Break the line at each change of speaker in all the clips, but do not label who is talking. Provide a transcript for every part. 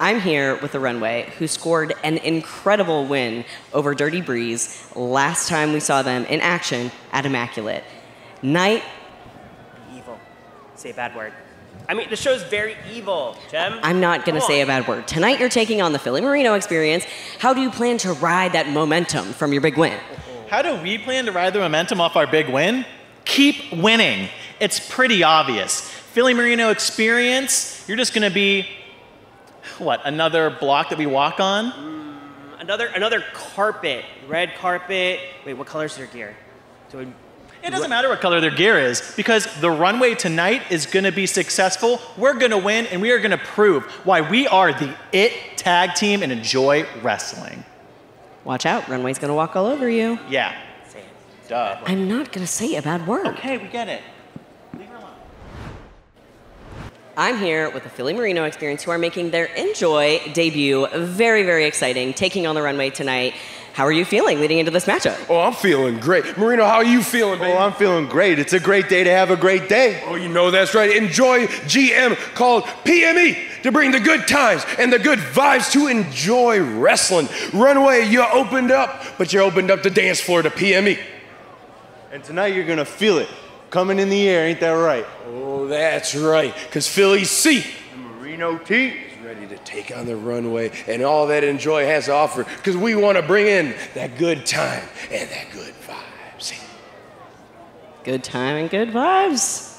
I'm here with the Runway, who scored an incredible win over Dirty Breeze last time we saw them in action at Immaculate. Night.
Evil. Say a bad word. I mean, the show's very evil, Jem.
I'm not going to say a bad word. Tonight you're taking on the Philly Marino experience. How do you plan to ride that momentum from your big win?
How do we plan to ride the momentum off our big win? Keep winning. It's pretty obvious. Philly Marino experience, you're just going to be, what, another block that we walk on?
Another carpet. Red carpet. Wait, what color is their gear?
It doesn't matter what color their gear is, because the runway tonight is going to be successful. We're going to win, and we are going to prove why we are the IT tag team and enjoy wrestling.
Watch out, Runway's going to walk all over you.
Yeah.
Say it.
Duh.
I'm not going to say a bad word.
Okay, we get it. Leave her alone.
I'm here with the Philly Marino experience, who are making their Enjoy debut. Very, very exciting, taking on the Runway tonight. How are you feeling leading into this matchup?
Oh, I'm feeling great. Marino, how are you feeling, baby?
Oh, I'm feeling great. It's a great day to have a great day.
Oh, you know that's right. Enjoy GM called PME to bring the good times and the good vibes to enjoy wrestling. Runway, you opened up, but you opened up the dance floor to PME.
And tonight you're going to feel it coming in the air. Ain't that right?
Oh, that's right. Because Philly C, the Marino T, is ready to take on the Runway and all that Enjoy has to offer, because we want to bring in that good time and that good vibes.
Good time and good vibes.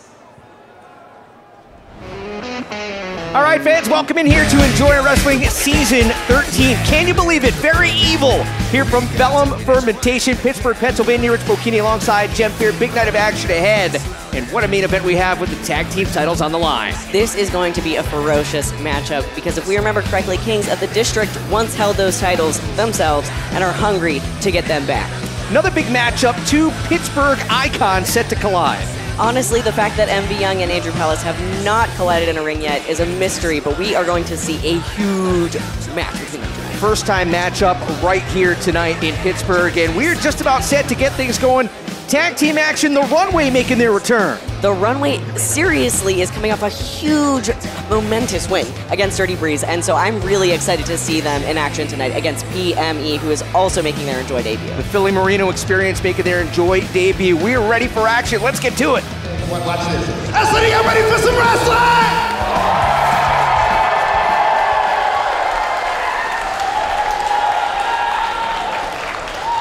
All right, fans, welcome in here to Enjoy Wrestling Season 13. Can you believe it? Very evil here from Velum Fermentation, Pittsburgh, Pennsylvania. Rich Bocchini alongside Jem Fear. Big night of action ahead. And what a main event we have with the tag team titles on the line.
This is going to be a ferocious matchup because if we remember correctly, Kings of the District once held those titles themselves and are hungry to get them back.
Another big matchup, two Pittsburgh icons set to collide.
Honestly, the fact that MV Young and Andrew Pellis have not collided in a ring yet is a mystery, but we are going to see a huge match between them tonight.
First time matchup right here tonight in Pittsburgh, and we're just about set to get things going. Tag team action, the Runway making their return.
The Runway seriously is coming off a huge, momentous win against Dirty Breeze, and so I'm really excited to see them in action tonight against PME, who is also making their Enjoy debut.
The Philly Marino experience making their Enjoy debut. We're ready for action. Let's get to it.
Watch this. S13, get ready for some wrestling!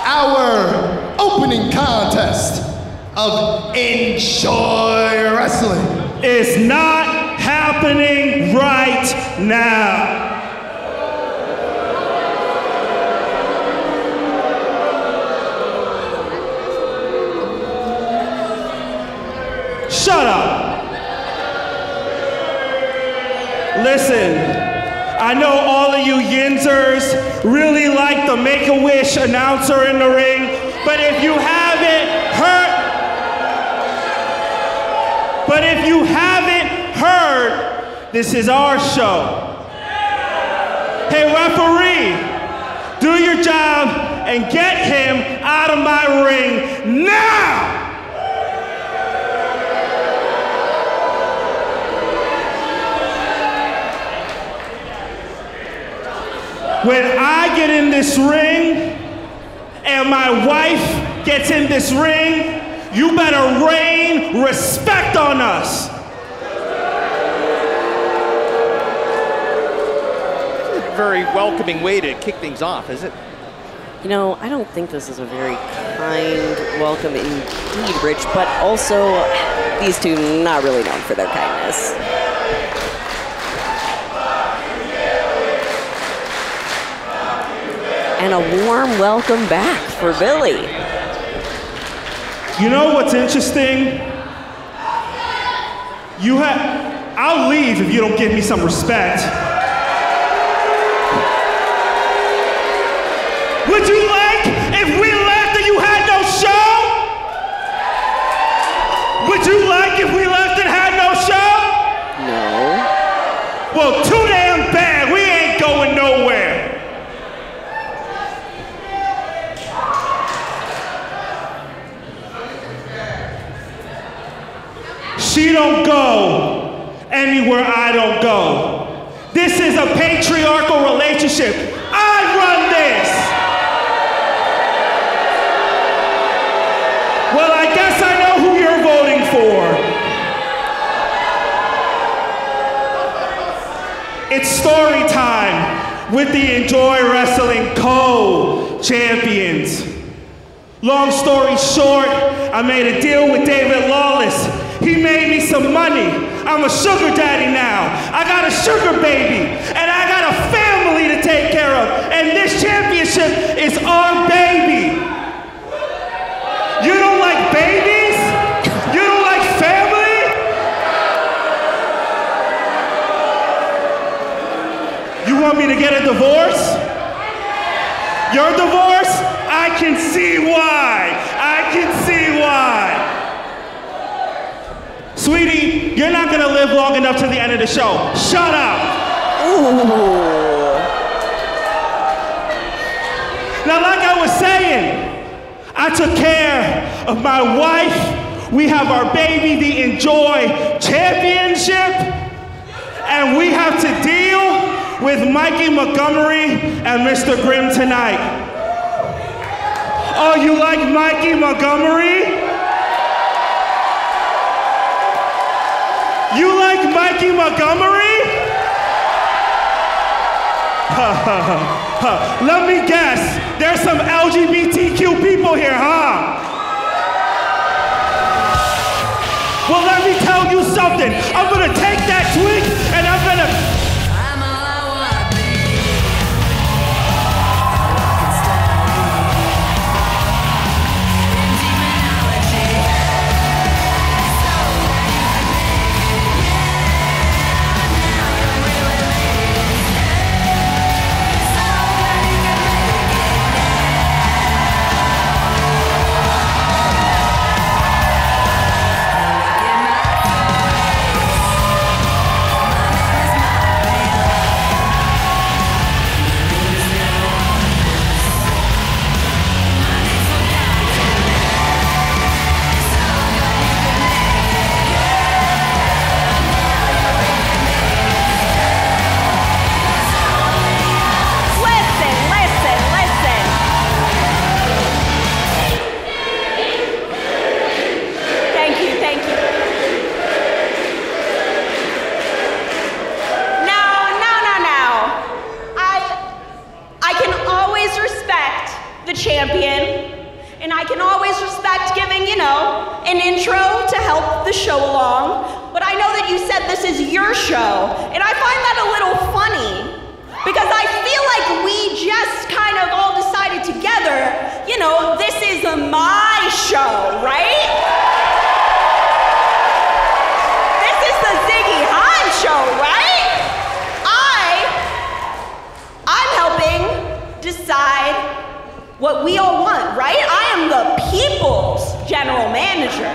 Our opening contest of Enjoy Wrestling
is not happening right now. Shut up. Listen, I know all of you Yinzers really like the Make-A-Wish announcer in the ring, but if you haven't heard, this is our show. Hey, referee, do your job and get him out of my ring now! When I get in this ring and my wife gets in this ring, you better rain respect on us.
A very welcoming way to kick things off, is it?
You know, I don't think this is a very kind welcome indeed, Rich, but also these two not really known for their kindness. And a warm welcome back for Billy.
You know what's interesting? I'll leave if you don't give me some respect. Would you like if we left and you had no show? Would you like if we left and had no show?
No.
Well, too damn bad. We ain't going nowhere. She don't go anywhere I don't go. This is a patriarchal relationship. I run this. Well, I guess I know who you're voting for. It's story time with the Enjoy Wrestling co-champions. Long story short, I made a deal with David Lawless. He made me some money. I'm a sugar daddy now. I got a sugar baby, and I got a family to take care of. And this championship is our baby. You don't like babies? You don't like family? You want me to get a divorce? Your divorce? I can see why. I can see why. Sweetie, you're not gonna live long enough to the end of the show. Shut up.
Ooh.
Now, like I was saying, I took care of my wife. We have our baby, the Enjoy Championship, and we have to deal with Mikey Montgomery and Mr. Grimm tonight. Oh, you like Mikey Montgomery? You like Mikey Montgomery? Let me guess, there's some LGBTQ people here, huh? Well, let me tell you something. I'm gonna take that twig and I'm gonna...
what we all want, right? I am the people's general manager.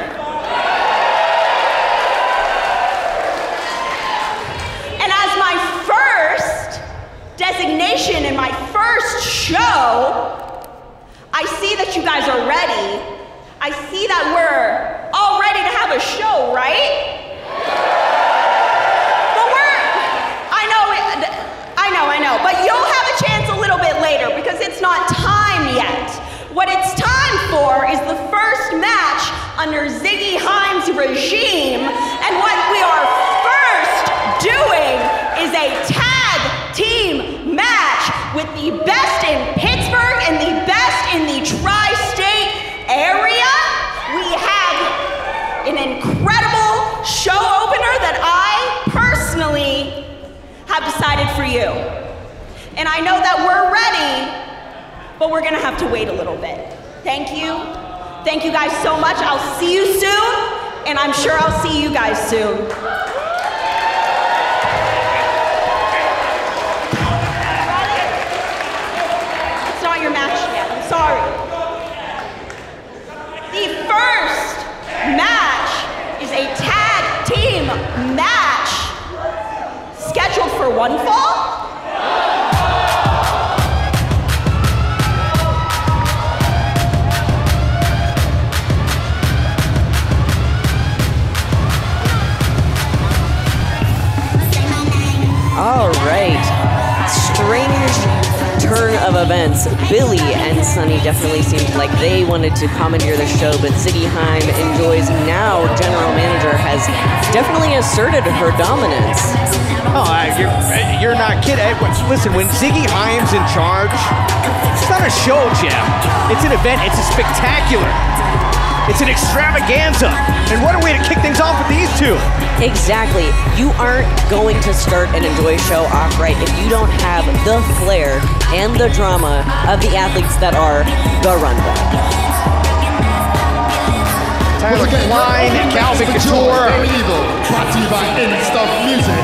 And as my first designation in my first show, I see that you guys are ready. I see that we're all ready to have a show, right? I know, but you'll have a chance a little bit later because it's not time yet. What it's time for is the first match under Ziggy Haim's regime, and what we are first doing is a tag team match with the best in Pittsburgh and the best in the tri-state area. We have an incredible show opener that I personally have decided for you. And I know that we're ready, but we're gonna have to wait a little bit. Thank you. Thank you guys so much. I'll see you soon, and I'm sure I'll see you guys soon. It's not your match yet, I'm sorry. The first match is a tag team match scheduled for one fall.
All of events, Billy and Sunny definitely seemed like they wanted to commandeer the show, but Ziggy Haim Enjoy's now general manager has definitely asserted her dominance.
Oh, you're not kidding. Listen, when Ziggy Haim's in charge, it's not a show, Jim. It's an event. It's a spectacular. It's an extravaganza. And what a way to kick things off with these two.
Exactly. You aren't going to start an Enjoy show off right if you don't have the flair and the drama of the athletes that are the Runway.
Tyler Klein, Calvin Couture.
Very evil, brought to you by Stuff Music.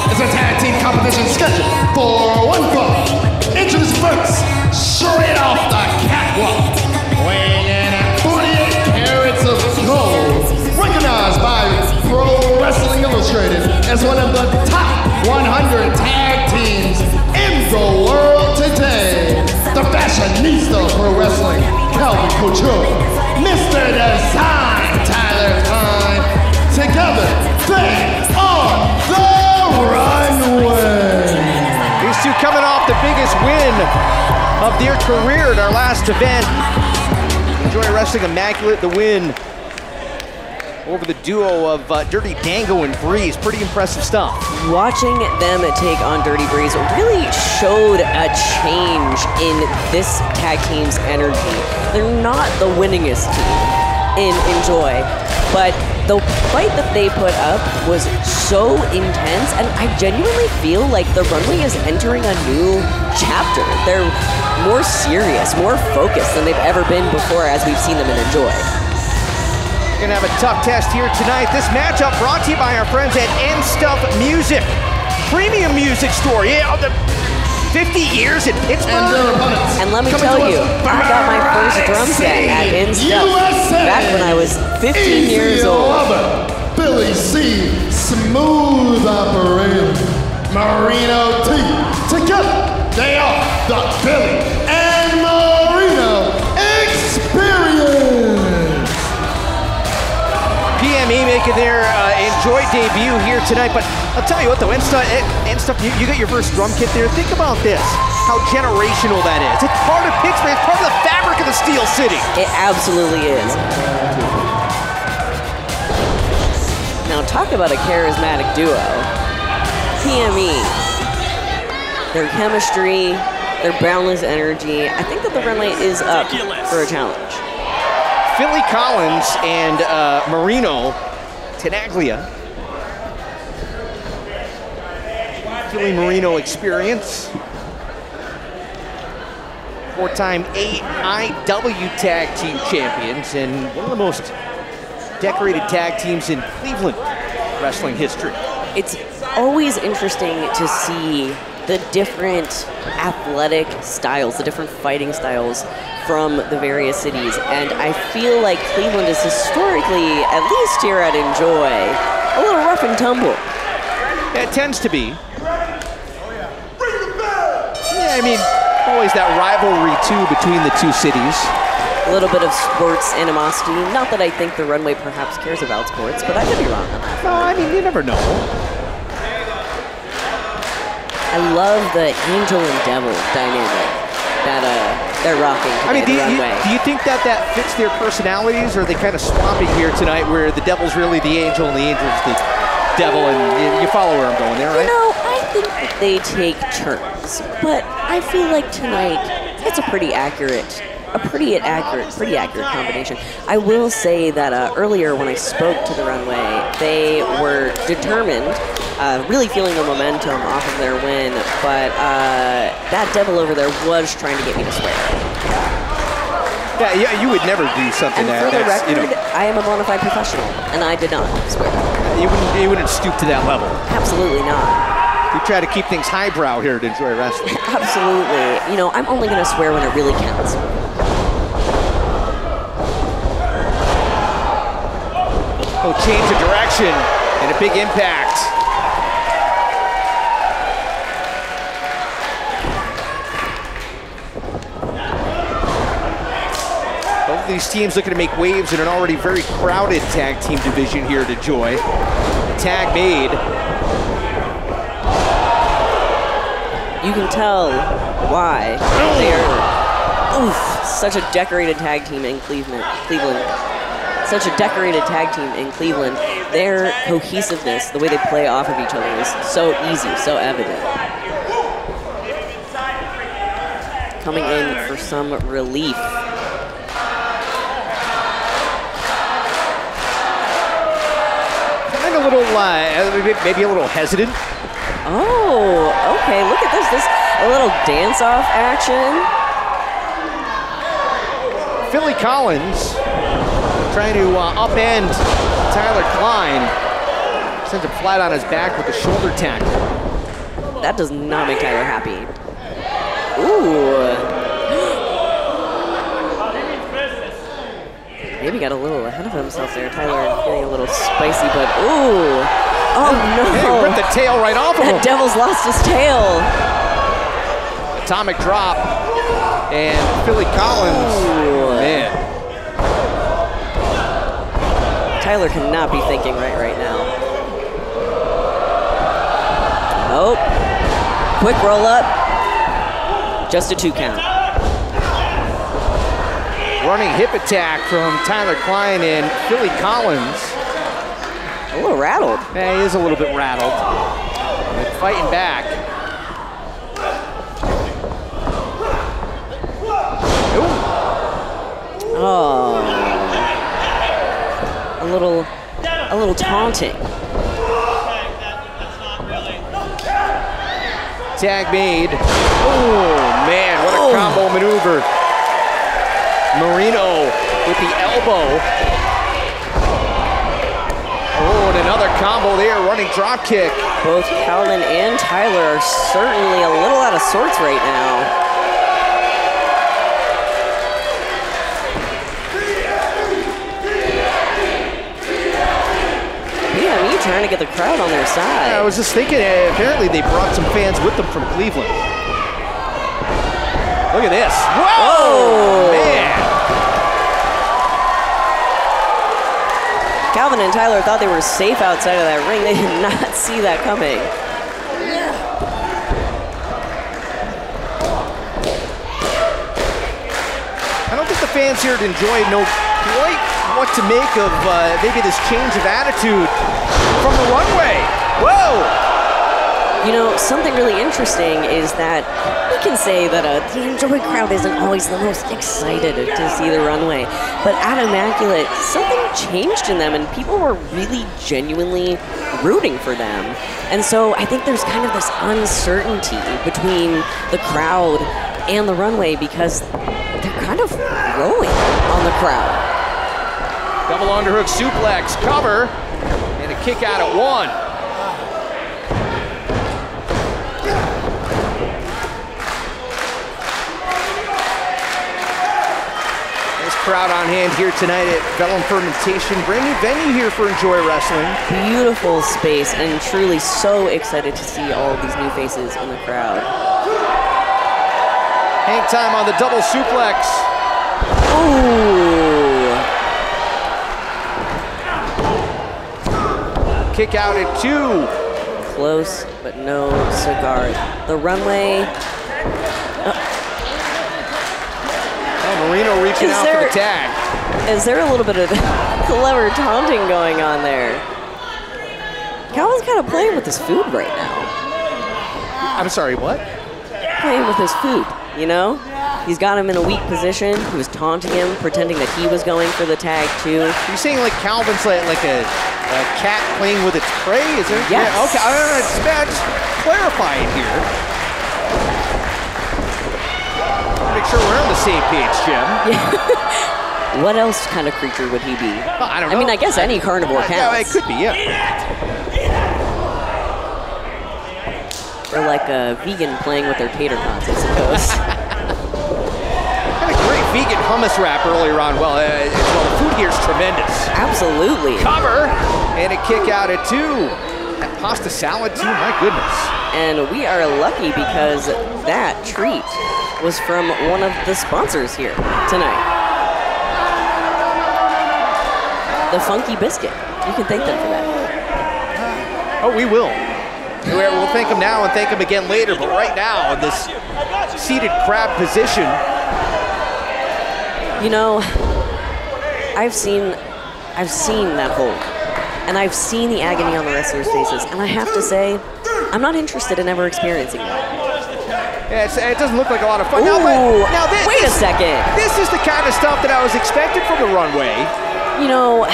It's a tag team competition scheduled for one fall. Introduce first, straight off the catwalk, weighing in at 48 carats of gold, recognized by Pro Wrestling Illustrated as one of the top 100 tag teams in the world today. The fashionista for wrestling, Calvin Couture, Mr. Design, Tyler Klein. Together, they are the Runway.
These two coming off the biggest win of their career at our last event. Enjoy Wrestling Immaculate, the win over the duo of Dirty Dango and Breeze. Pretty impressive stuff. Watching
them take on Dirty Breeze really showed a change in this tag team's energy. They're not the winningest team in Enjoy, but the fight that they put up was so intense, and I genuinely feel like the Runway is entering a new chapter. They're more serious, more focused than they've ever been before as we've seen them in Enjoy.
We're gonna have a tough test here tonight. This matchup brought to you by our friends at Stuff Music, premium music store. Yeah, the 50 years in Pittsburgh.
And let me tell you, I got my first drum set at Stuff back when I was 15 years old.
Billy C, smooth operator, Marino T. Together, they are the Billy and Marino Experience.
PME making their Enjoy debut here tonight, but I'll tell you what though, Stuff, you got your first drum kit there. Think about this, how generational that is. It's part of Pittsburgh, it's part of the fabric of the Steel City.
It absolutely is. Now talk about a charismatic duo. PME, their chemistry, their boundless energy. I think that the Runway is up for a challenge.
Philly Collins and Marino, Tenaglia. Philly Marino Experience. Four-time AIW Tag Team Champions and one of the most decorated tag teams in Cleveland wrestling history.
It's always interesting to see the different athletic styles, the different fighting styles from the various cities. And I feel like Cleveland is historically, at least here at Enjoy, a little rough and tumble.
Yeah, it tends to be. Yeah, I mean, always that rivalry too between the two cities.
A little bit of sports animosity. Not that I think the Runway perhaps cares about sports, but I could be wrong on that.
No, I mean, you never know.
I love the angel and devil dynamic that they're rocking today.
Do you think that fits their personalities, or are they kind of swapping here tonight where the devil's really the angel and the angel's the devil, and you follow where I'm going there, right?
You know, I think that they take turns, but I feel like tonight it's a pretty accurate combination. I will say that earlier when I spoke to the Runway, they were determined, really feeling the momentum off of their win, but that devil over there was trying to get me to swear.
Yeah, you would never do something
and
that.
For the record, I am a bona fide professional, and I did not swear.
You wouldn't stoop to that level.
Absolutely not.
We try to keep things highbrow here at Enjoy Wrestling.
Absolutely. You know, I'm only going to swear when it really counts.
Oh, change of direction and a big impact. Both of these teams looking to make waves in an already very crowded tag team division here at Enjoy. Tag made.
You can tell why they're such a decorated tag team in Cleveland. Such a decorated tag team in Cleveland. Their cohesiveness, the way they play off of each other is so easy, so evident. Coming in for some relief.
Kind of a little, maybe a little hesitant.
Oh, okay, look at this. A little dance-off action.
Philly Collins trying to upend Tyler Klein. Sends him flat on his back with the shoulder tackle.
That does not make Tyler happy. Ooh. Maybe got a little ahead of himself there. Tyler getting a little spicy, but ooh. Oh no.
Hey, ripped the tail right off of him.
That Devil's lost his tail.
Atomic drop. And Philly Collins.
Ooh.
Man.
Tyler cannot be thinking right now. Oh. Quick roll up. Just a 2 count.
Running hip attack from Tyler Klein and Philly Collins.
A little rattled.
Yeah, he is a little bit rattled. But fighting back. Ooh.
Oh. A little taunting.
Tag made. Oh, man, what a combo maneuver. Marino with the elbow. Oh, and another combo there, running drop kick.
Both Calvin and Tyler are certainly a little out of sorts right now. PME trying to get the crowd on their side.
I was just thinking, apparently they brought some fans with them from Cleveland. Look at this. Whoa! Man!
Calvin and Tyler thought they were safe outside of that ring. They did not see that coming.
I don't think the fans here at Enjoy know quite what to make of maybe this change of attitude from the runway. Whoa!
You know, something really interesting is that we can say that the Enjoy crowd isn't always the most excited to see the runway. But at Immaculate, something changed in them and people were really genuinely rooting for them. And so I think there's kind of this uncertainty between the crowd and the runway because they're kind of growing on the crowd.
Double underhook suplex, cover, and a kick out at 1. Crowd on hand here tonight at Velum Fermentation. Brand new venue here for Enjoy Wrestling.
Beautiful space and truly so excited to see all of these new faces in the crowd.
Hang time on the double suplex.
Ooh.
Kick out at 2.
Close, but no cigar. The runway.
Marino reaching out for the tag.
Is there a little bit of clever taunting going on there? Calvin's kind of playing with his food right now.
I'm sorry, what?
Playing with his food, you know? He's got him in a weak position. He was taunting him, pretending that he was going for the tag too.
You're saying like Calvin's like a cat playing with its prey? Is there?
Yes.
Yeah, okay, just clarifying here. Make sure we're on the same page, Jim.
Yeah. What else kind of creature would he be?
I don't know.
I mean, I guess any carnivore counts.
Yeah, it could be, yeah.
Or like a vegan playing with their tater tots, I suppose.
Had a great vegan hummus wrap earlier on. Well, the food here is tremendous.
Absolutely.
Cover and a kick out at 2. That pasta salad too, my goodness.
And we are lucky because that treat was from one of the sponsors here tonight. The Funky Biscuit. You can thank them for that.
Oh, we will. We'll thank him now and thank him again later, but right now in this seated crab position.
You know, I've seen that hold, and I've seen the agony on the wrestlers' faces, and I have to say, I'm not interested in ever experiencing that.
Yeah, it doesn't look like a lot of fun.
Ooh,
now
wait a second.
This is the kind of stuff that I was expecting from the Runway.
You know,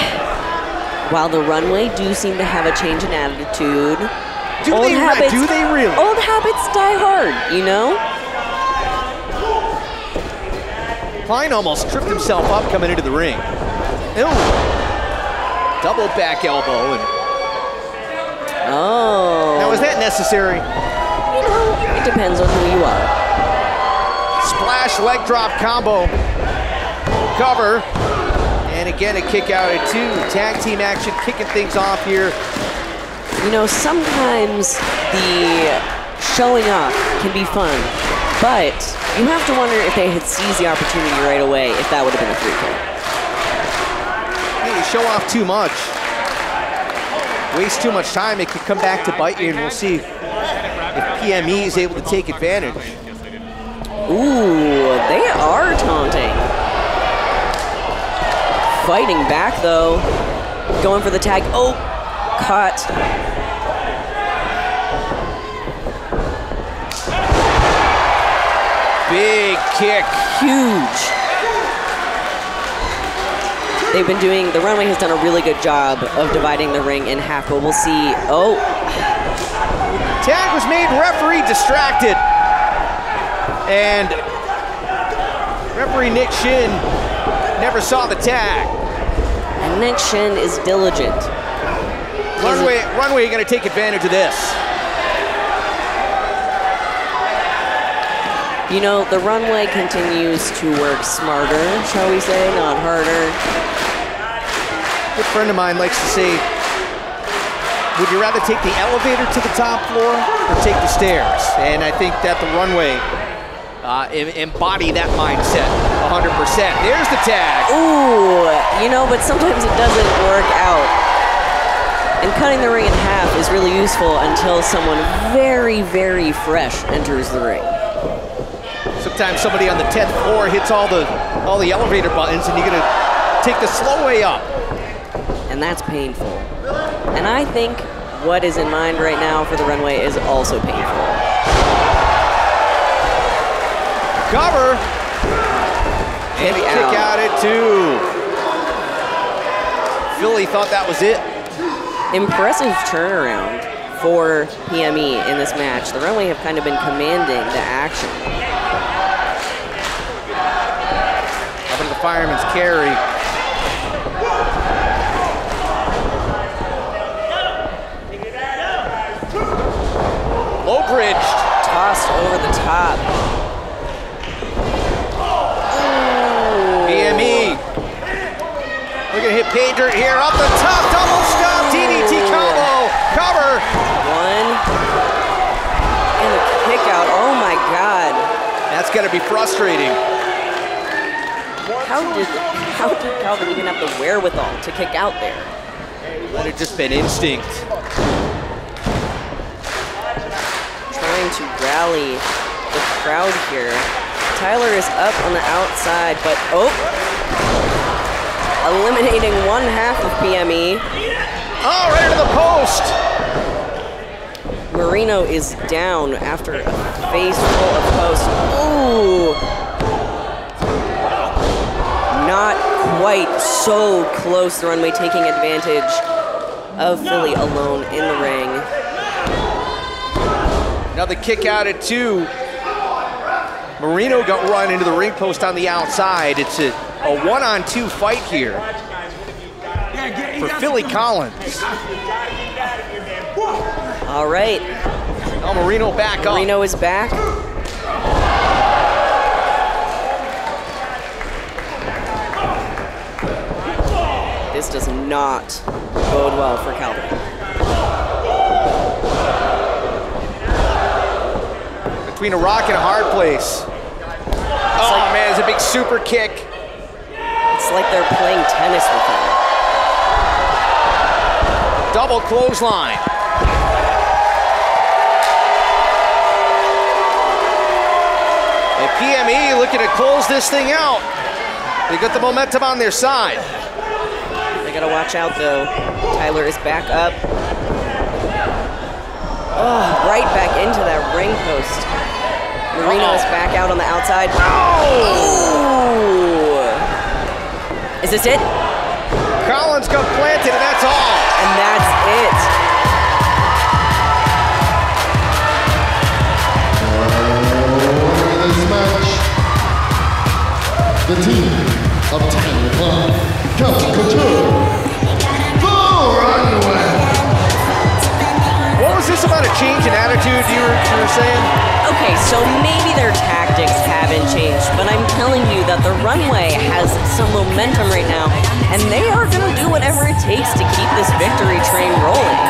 while the Runway do seem to have a change in attitude,
do they really?
Old habits die hard, you know?
Klein almost tripped himself up coming into the ring. Ew. Double back elbow.
Oh.
Now, is that necessary?
You know, it depends on who you are.
Splash leg drop combo. Cover. And again, a kick out at 2. Tag team action, kicking things off here.
You know, sometimes the showing off can be fun, but you have to wonder if they had seized the opportunity right away, if that would have been a 3-kill.
Hey, you show off too much. Waste too much time, it could come back to bite you, and we'll see if PME is able to take advantage.
Ooh, they are taunting. Fighting back, though. Going for the tag. Oh, caught.
Big kick.
Huge. They've been doing, the Runway has done a really good job of dividing the ring in half, but we'll see. Oh.
Tag was made, referee distracted. And referee Nick Shin never saw the tag.
And Nick Shin is diligent.
Runway gonna take advantage of this.
You know, the Runway continues to work smarter, shall we say, not harder.
A good friend of mine likes to say, would you rather take the elevator to the top floor or take the stairs? And I think that the Runway embody that mindset 100%. There's the tag.
Ooh, you know, but sometimes it doesn't work out. And cutting the ring in half is really useful until someone very, very fresh enters the ring.
Sometimes somebody on the 10th floor hits all the elevator buttons and you're gonna take the slow way up.
And that's painful. And I think what is in mind right now for the Runway is also painful.
Cover. And a kick out at 2. Philly thought that was it.
Impressive turnaround for PME in this match. The Runway have kind of been commanding the action.
Up into the fireman's carry. Low bridged.
Tossed over the top.
PME. We're gonna hit pay dirt here. Up the top, double stop, DDT combo. Cover.
1. And a kick out. Oh my God.
That's gonna be frustrating.
How did Calvin even have the wherewithal to kick out there?
Might have just been instinct.
Trying to rally the crowd here. Tyler is up on the outside, but eliminating one half of PME.
Oh, right into the post.
Marino is down after a face full of posts. Ooh. Not quite so close. The Runway taking advantage of Philly alone in the ring.
Another kick out at 2. Marino got run into the ring post on the outside. It's a 1-on-2 fight here for Philly Collins.
All right.
Oh, Marino back up.
Marino is back. This does not bode well for Calvin.
Between a rock and a hard place. Oh man, it's a big super kick.
It's like they're playing tennis with him.
Double clothesline. PME looking to close this thing out. They got the momentum on their side.
They gotta watch out though. Tyler is back up. Oh, right back into that ring post. Marino is back out on the outside. Oh! Is this it?
Collins got planted, and that's all.
And that's it.
This match, the team of Tenaglia, Couture, the Runway.
What was this about a change in attitude you were saying?
Okay, so maybe their tactics haven't changed, but I'm telling you that the Runway has some momentum right now, and they are going to do whatever it takes to keep this victory train rolling.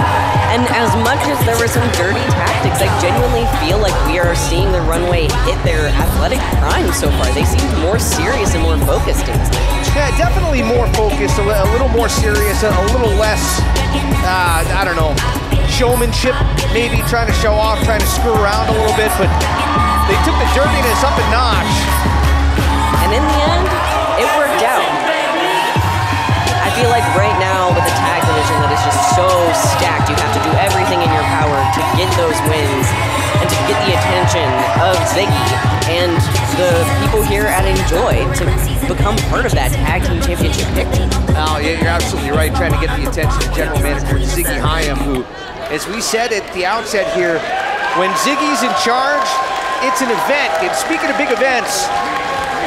And as much as there were some dirty tactics, I genuinely feel like we are seeing the Runway hit their athletic prime so far. They seem more serious and more focused in this match.
Yeah, definitely more focused, a little more serious, a little less, I don't know, showmanship, maybe trying to show off, trying to screw around a little bit, but they took the dirtiness up a notch.
And in the end, it worked out. I feel like right now with the tag division that is just so stacked, you have to do everything in your power to get those wins and to get the attention of Ziggy and the people here at Enjoy to become part of that tag team championship picture.
Oh, yeah, you're absolutely right, trying to get the attention of General Manager Ziggy Hackimer, who, as we said at the outset here, when Ziggy's in charge, it's an event. And speaking of big events,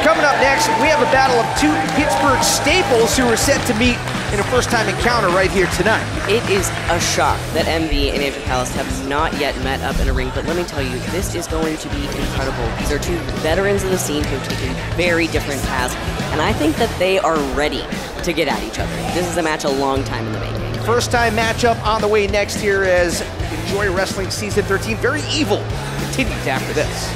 coming up next, we have a battle of two Pittsburgh staples who are set to meet in a first-time encounter right here tonight.
It is a shock that MV and Andrew Palace have not yet met up in a ring, but let me tell you, this is going to be incredible. These are two veterans of the scene who have taken very different paths, and I think that they are ready to get at each other. This is a match a long time in the making.
First-time matchup on the way next year as Enjoy Wrestling Season 13. Very evil continues after this.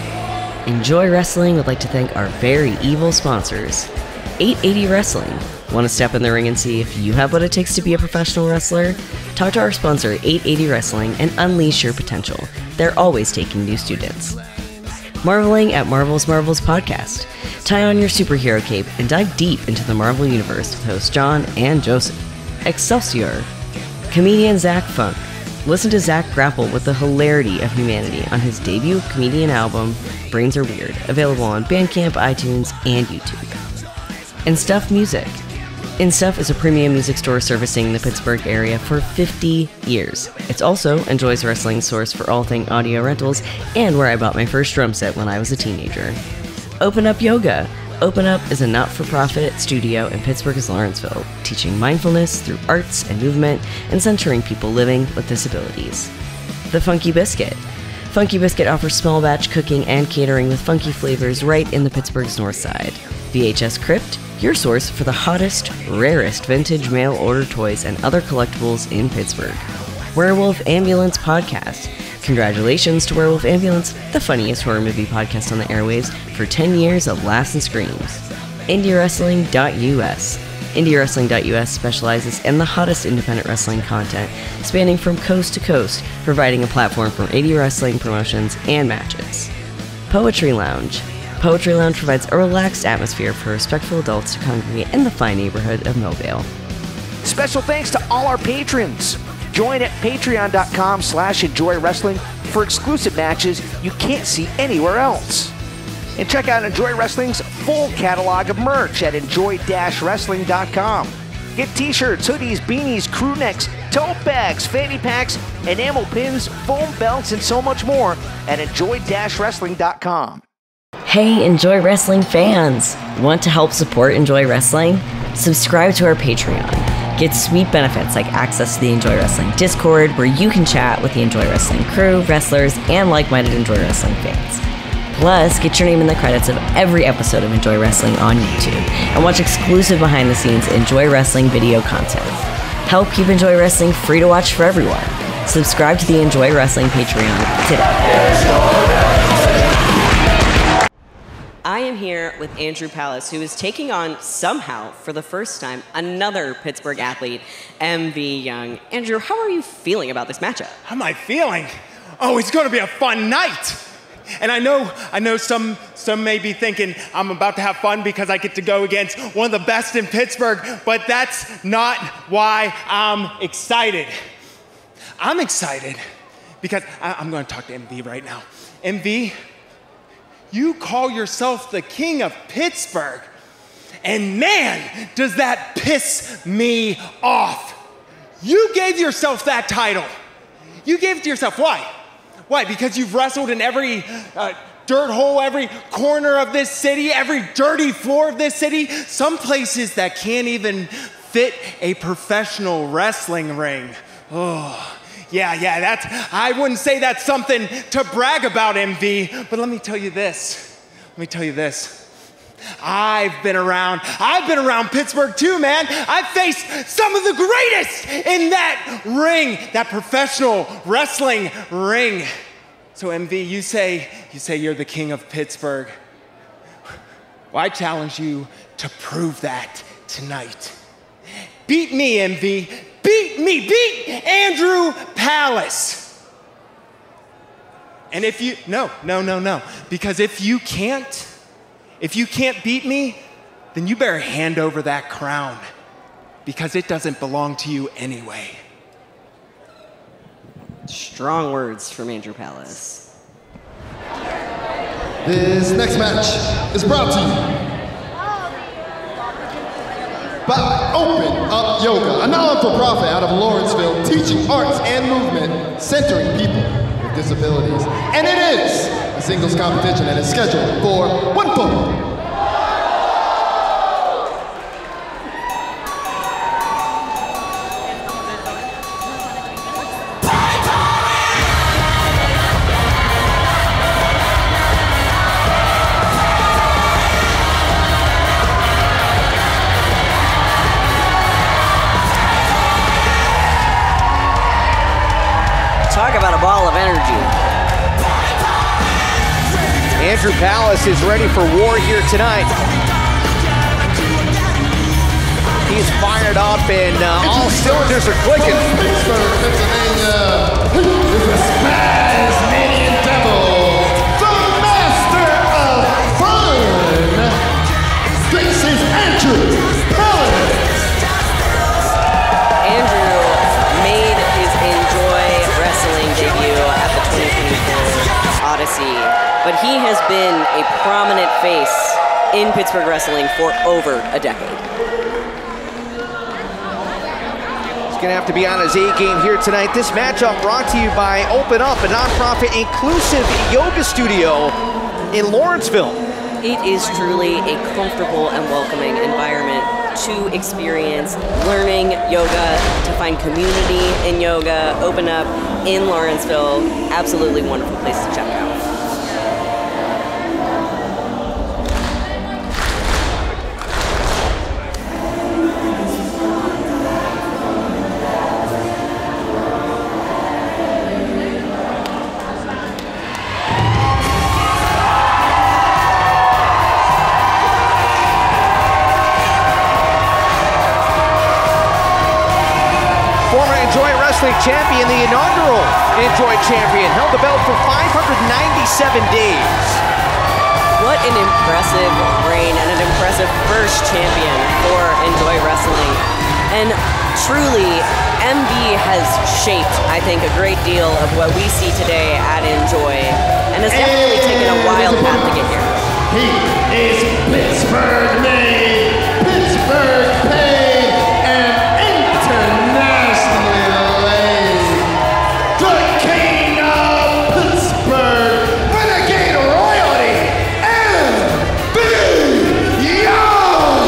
Enjoy Wrestling would like to thank our very evil sponsors. 880 Wrestling. Want to step in the ring and see if you have what it takes to be a professional wrestler? Talk to our sponsor, 880 Wrestling, and unleash your potential. They're always taking new students. Marveling at Marvel's Podcast. Tie on your superhero cape and dive deep into the Marvel Universe with hosts John and Joseph. Excelsior. Comedian Zach Funk. Listen to Zach grapple with the hilarity of humanity on his debut comedian album, Brains Are Weird, available on Bandcamp, iTunes, and YouTube. And Stuff Music. InStuff is a premium music store servicing the Pittsburgh area for 50 years. It's also Enjoy's wrestling source for all things audio rentals and where I bought my first drum set when I was a teenager. Open Up Yoga. Open Up is a not-for-profit studio in Pittsburgh's Lawrenceville, teaching mindfulness through arts and movement and centering people living with disabilities. The Funky Biscuit. Funky Biscuit offers small batch cooking and catering with funky flavors right in the Pittsburgh's north side. VHS Crypt, your source for the hottest, rarest vintage mail order toys and other collectibles in Pittsburgh. Werewolf Ambulance Podcast. Congratulations to Werewolf Ambulance, the funniest horror movie podcast on the airwaves, for 10 years of laughs and screams. IndieWrestling.us. IndieWrestling.us specializes in the hottest independent wrestling content, spanning from coast to coast, providing a platform for indie wrestling promotions and matches. Poetry Lounge. Poetry Lounge provides a relaxed atmosphere for respectful adults to congregate in the fine neighborhood of Millvale.
Special thanks to all our patrons. Join at patreon.com/Enjoy Wrestling for exclusive matches you can't see anywhere else. And check out Enjoy Wrestling's full catalog of merch at enjoy-wrestling.com. Get t-shirts, hoodies, beanies, crew necks, tote bags, fanny packs, enamel pins, foam belts, and so much more at enjoy-wrestling.com.
Hey, Enjoy Wrestling fans! Want to help support Enjoy Wrestling? Subscribe to our Patreon. Get sweet benefits like access to the Enjoy Wrestling Discord, where you can chat with the Enjoy Wrestling crew, wrestlers, and like-minded Enjoy Wrestling fans. Plus, get your name in the credits of every episode of Enjoy Wrestling on YouTube, and watch exclusive behind-the-scenes Enjoy Wrestling video content. Help keep Enjoy Wrestling free to watch for everyone. Subscribe to the Enjoy Wrestling Patreon today. I am here with Andrew Palace, who is taking on, somehow, for the first time, another Pittsburgh athlete, MV Young. Andrew, how are you feeling about this matchup?
How am I feeling? Oh, it's going to be a fun night.
And I know some may be thinking I'm about to have fun because I get to go against one of the best in Pittsburgh, but that's not why I'm excited. I'm excited because I'm going to talk to MV right now. MV, you call yourself the king of Pittsburgh, and man, does that piss me off. You gave yourself that title. You gave it to yourself. Why? Why? Because you've wrestled in every dirt hole, every corner of this city, every dirty floor of this city, some places that can't even fit a professional wrestling ring. Oh, yeah, I wouldn't say that's something to brag about, MV, but let me tell you this. I've been around Pittsburgh too, man. I've faced some of the greatest in that ring, that professional wrestling ring. So MV, you say you're the king of Pittsburgh. Well, I challenge you to prove that tonight. Beat me, MV. Beat me, beat Andrew Palace. And if you, no, because if you can't beat me, then you better hand over that crown, because it doesn't belong to you anyway.
Strong words from Andrew Palace.
This next match is brought to you by Open Up Yoga, a non-for-profit out of Lawrenceville teaching arts and movement, centering people with disabilities. And it is a singles competition that is scheduled for 1 fall.
Talk about a ball of energy.
Andrew Palace is ready for war here tonight. He's fired up and all cylinders are clicking.
Pittsburgh, Pennsylvania, is the Spazmanian Devil, the master of fun. This is Andrew Palace.
Andrew made his Enjoy Wrestling debut at the 2024 Odyssey, but he has been a prominent face in Pittsburgh wrestling for over a decade.
He's gonna have to be on his A game here tonight. This matchup brought to you by Open Up, a nonprofit inclusive yoga studio in Lawrenceville.
It is truly a comfortable and welcoming environment to experience learning yoga, to find community in yoga. Open Up in Lawrenceville, absolutely wonderful place to check out.
Champion, the inaugural Enjoy champion, held the belt for 597 days.
What an impressive reign and an impressive first champion for Enjoy Wrestling. And truly, MB has shaped, I think, a great deal of what we see today at Enjoy, and has definitely taken a wild path to get here.
He is Pittsburgh made, Pittsburgh paid, and internationally laid. The King of Pittsburgh, Renegade Royalty, MB Young.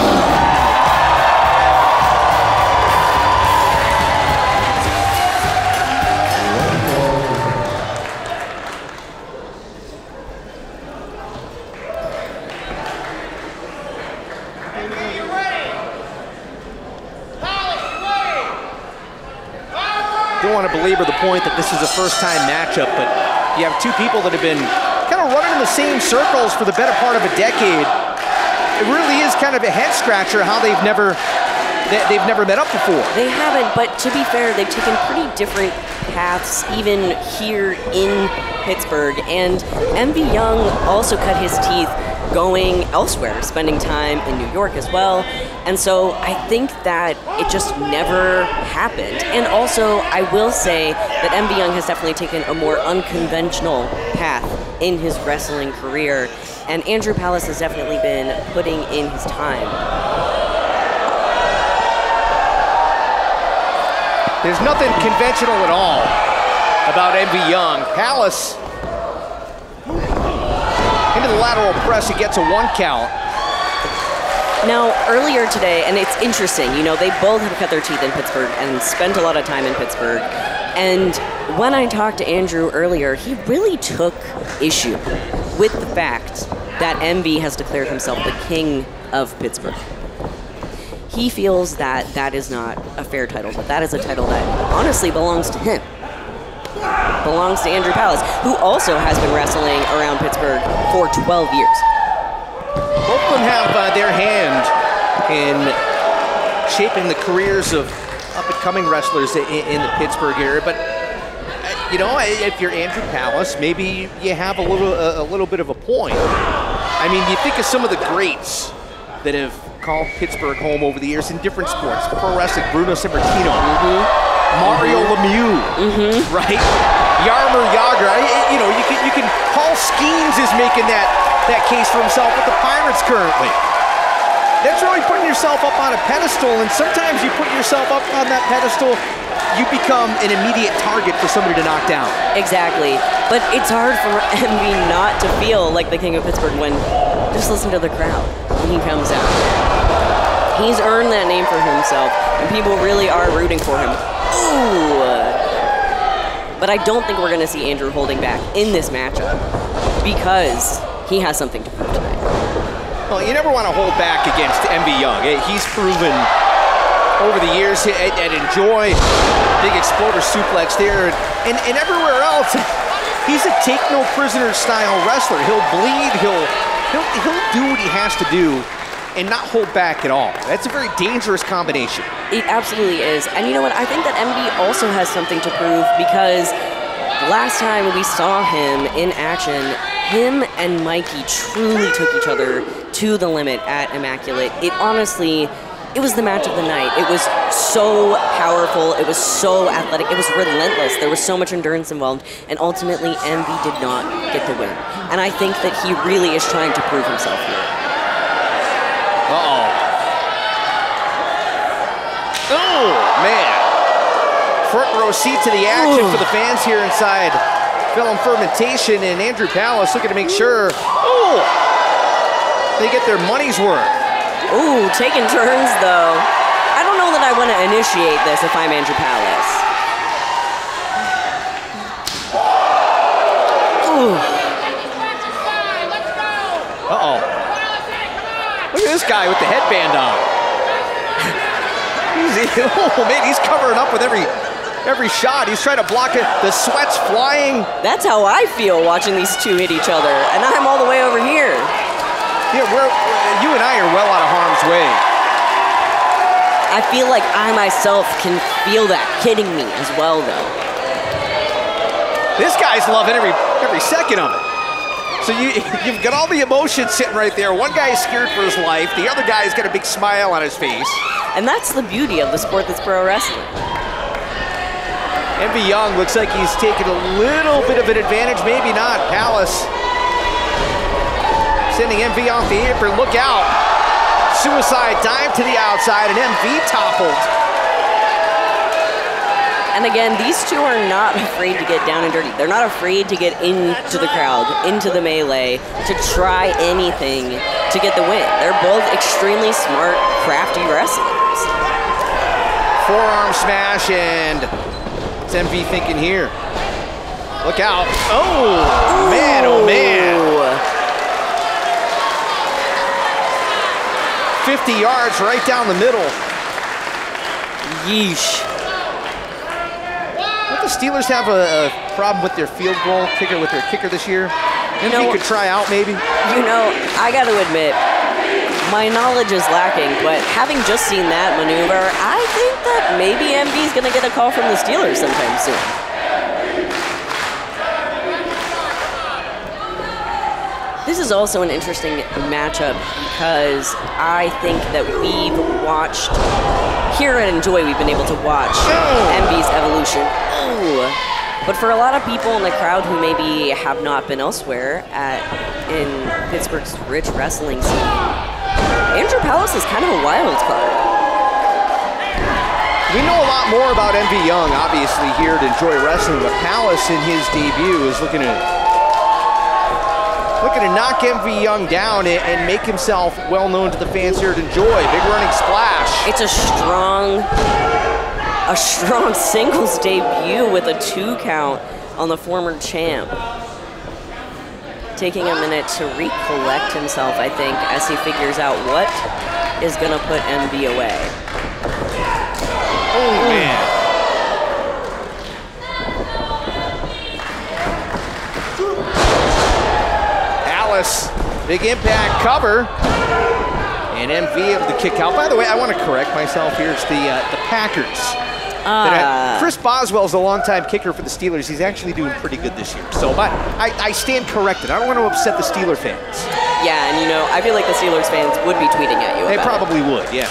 Don't want to belabor the point that this is a first-time matchup, but you have two people that have been kind of running in the same circles for the better part of a decade. It really is kind of a head-scratcher how they've never they've never met up before.
They haven't, but to be fair, they've taken pretty different paths even here in Pittsburgh. And MV Young also cut his teeth going elsewhere, spending time in New York as well. And so I think that it just never happened. And also, I will say that MV Young has definitely taken a more unconventional path in his wrestling career. And Andrew Palace has definitely been putting in his time.
There's nothing conventional at all about MV Young. Palace into the lateral press, he gets a 1 count.
Now, earlier today, and it's interesting, you know, they both have cut their teeth in Pittsburgh and spent a lot of time in Pittsburgh. And when I talked to Andrew earlier, he really took issue with the fact that MV has declared himself the king of Pittsburgh. He feels that that is not a fair title, but that is a title that honestly belongs to him. Belongs to Andrew Palace, who also has been wrestling around Pittsburgh for 12 years.
Both of them have their hand in shaping the careers of up-and-coming wrestlers in the Pittsburgh area. But you know, if you're Andrew Palace, maybe you have a little bit of a point. I mean, you think of some of the greats that have called Pittsburgh home over the years in different sports. Pro wrestling, Bruno Sammartino, Mario Lemieux, right? Jaromir Jagr. You know, you can. Paul Skeens is making that case for himself with the Pirates currently. That's really putting yourself up on a pedestal, and sometimes you put yourself up on that pedestal, you become an immediate target for somebody to knock down.
Exactly. But it's hard for MV not to feel like the king of Pittsburgh when just listen to the crowd when he comes out. He's earned that name for himself, and people really are rooting for him. Ooh! But I don't think we're going to see Andrew holding back in this matchup because he has something to prove tonight.
Well, you never want to hold back against MV Young. He's proven over the years and enjoy big exploder suplex there and everywhere else. He's a take no prisoner style wrestler. He'll bleed. He'll do what he has to do and not hold back at all. That's a very dangerous combination.
It absolutely is. And you know what? I think that MV also has something to prove because last time we saw him in action, him and Mikey truly took each other to the limit at Immaculate. It was the match of the night. It was so powerful. It was so athletic. It was relentless. There was so much endurance involved. And ultimately, MV did not get the win. And I think that he really is trying to prove himself here.
Uh-oh. Oh, man. Front row seat to the action for the fans here inside Velum Fermentation, and Andrew Palace looking to make sure they get their money's worth.
Ooh, taking turns, though. I don't know that I want to initiate this if I'm Andrew Palace. Ooh.
Uh-oh. Look at this guy with the headband on. Oh, man, he's covering up with every shot. He's trying to block it. The sweat's flying.
That's how I feel watching these two hit each other, and I'm all the way over here.
Yeah, you and I are well out of harm's way.
I feel like I myself can feel that hitting me as well, though.
This guy's loving every second of it. So you've got all the emotions sitting right there. One guy is scared for his life. The other guy's got a big smile on his face.
And that's the beauty of the sport that's pro wrestling.
MV Young looks like he's taking a little bit of an advantage, maybe not. Palace sending MV off the apron. Look out. Suicide dive to the outside, and MV toppled.
And again, these two are not afraid to get down and dirty. They're not afraid to get into the crowd, into the melee, to try anything to get the win. They're both extremely smart, crafty wrestlers.
Forearm smash, and it's MV thinking here. Look out. Oh, man, oh, man. 50 yards right down the middle.
Yeesh.
Don't the Steelers have a problem with their field goal kicker, with their kicker this year? You know, could try out maybe?
You know, I got to admit, my knowledge is lacking, but having just seen that maneuver, I think that maybe MV's gonna get a call from the Steelers sometime soon. This is also an interesting matchup because I think that we've watched, here at Enjoy, we've been able to watch MV's evolution. Ooh. But for a lot of people in the crowd who maybe have not been elsewhere in Pittsburgh's rich wrestling scene, Andrew Palace is kind of a wild card.
We know a lot more about MV Young, obviously, here at Enjoy Wrestling, but Palace in his debut is looking to knock MV Young down and make himself well known to the fans here at Enjoy. Big running splash.
It's a strong singles debut with a 2 count on the former champ. Taking a minute to recollect himself, I think, as he figures out what is gonna put MV away.
Oh, man. Alice, big impact cover. And MV able to kick out. By the way, I want to correct myself here. It's the Packers. Chris Boswell's a longtime kicker for the Steelers. He's actually doing pretty good this year. So, but I stand corrected. I don't want to upset the Steeler fans.
Yeah, and you know, I feel like the Steelers fans would be tweeting at you.
They probably would, yeah.